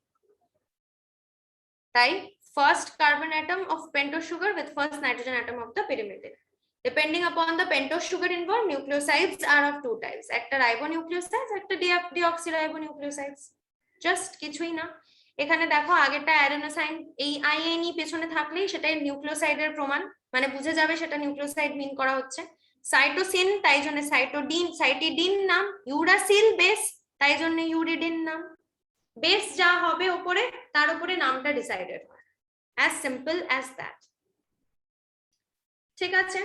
তাই first carbon atom of pentose sugar with first nitrogen atom of the pyrimidine. Depending upon the pentose sugar involved, nucleosides are of two types, একটা ribonucleosides, একটা deoxyribonucleosides। জাস্ট কিছুই না। এখানে দেখো আগেরটা অ্যাডেনোসাইন, এই আইএনই পেছনে থাকলেই সেটা নিউক্লিওসাইডের প্রমাণ, মানে বুঝে যাবে সেটা নিউক্লিওসাইড মিন করা হচ্ছে। সাইটোসিন, তাই জন্য সাইটিডিন নাম। ইউরাসিল বেস, তাই জন্য ইউরিডিন নাম। বেস যা হবে উপরে তার উপরে নামটা ডিসাইডেড হয়, as simple as that। ঠিক আছে।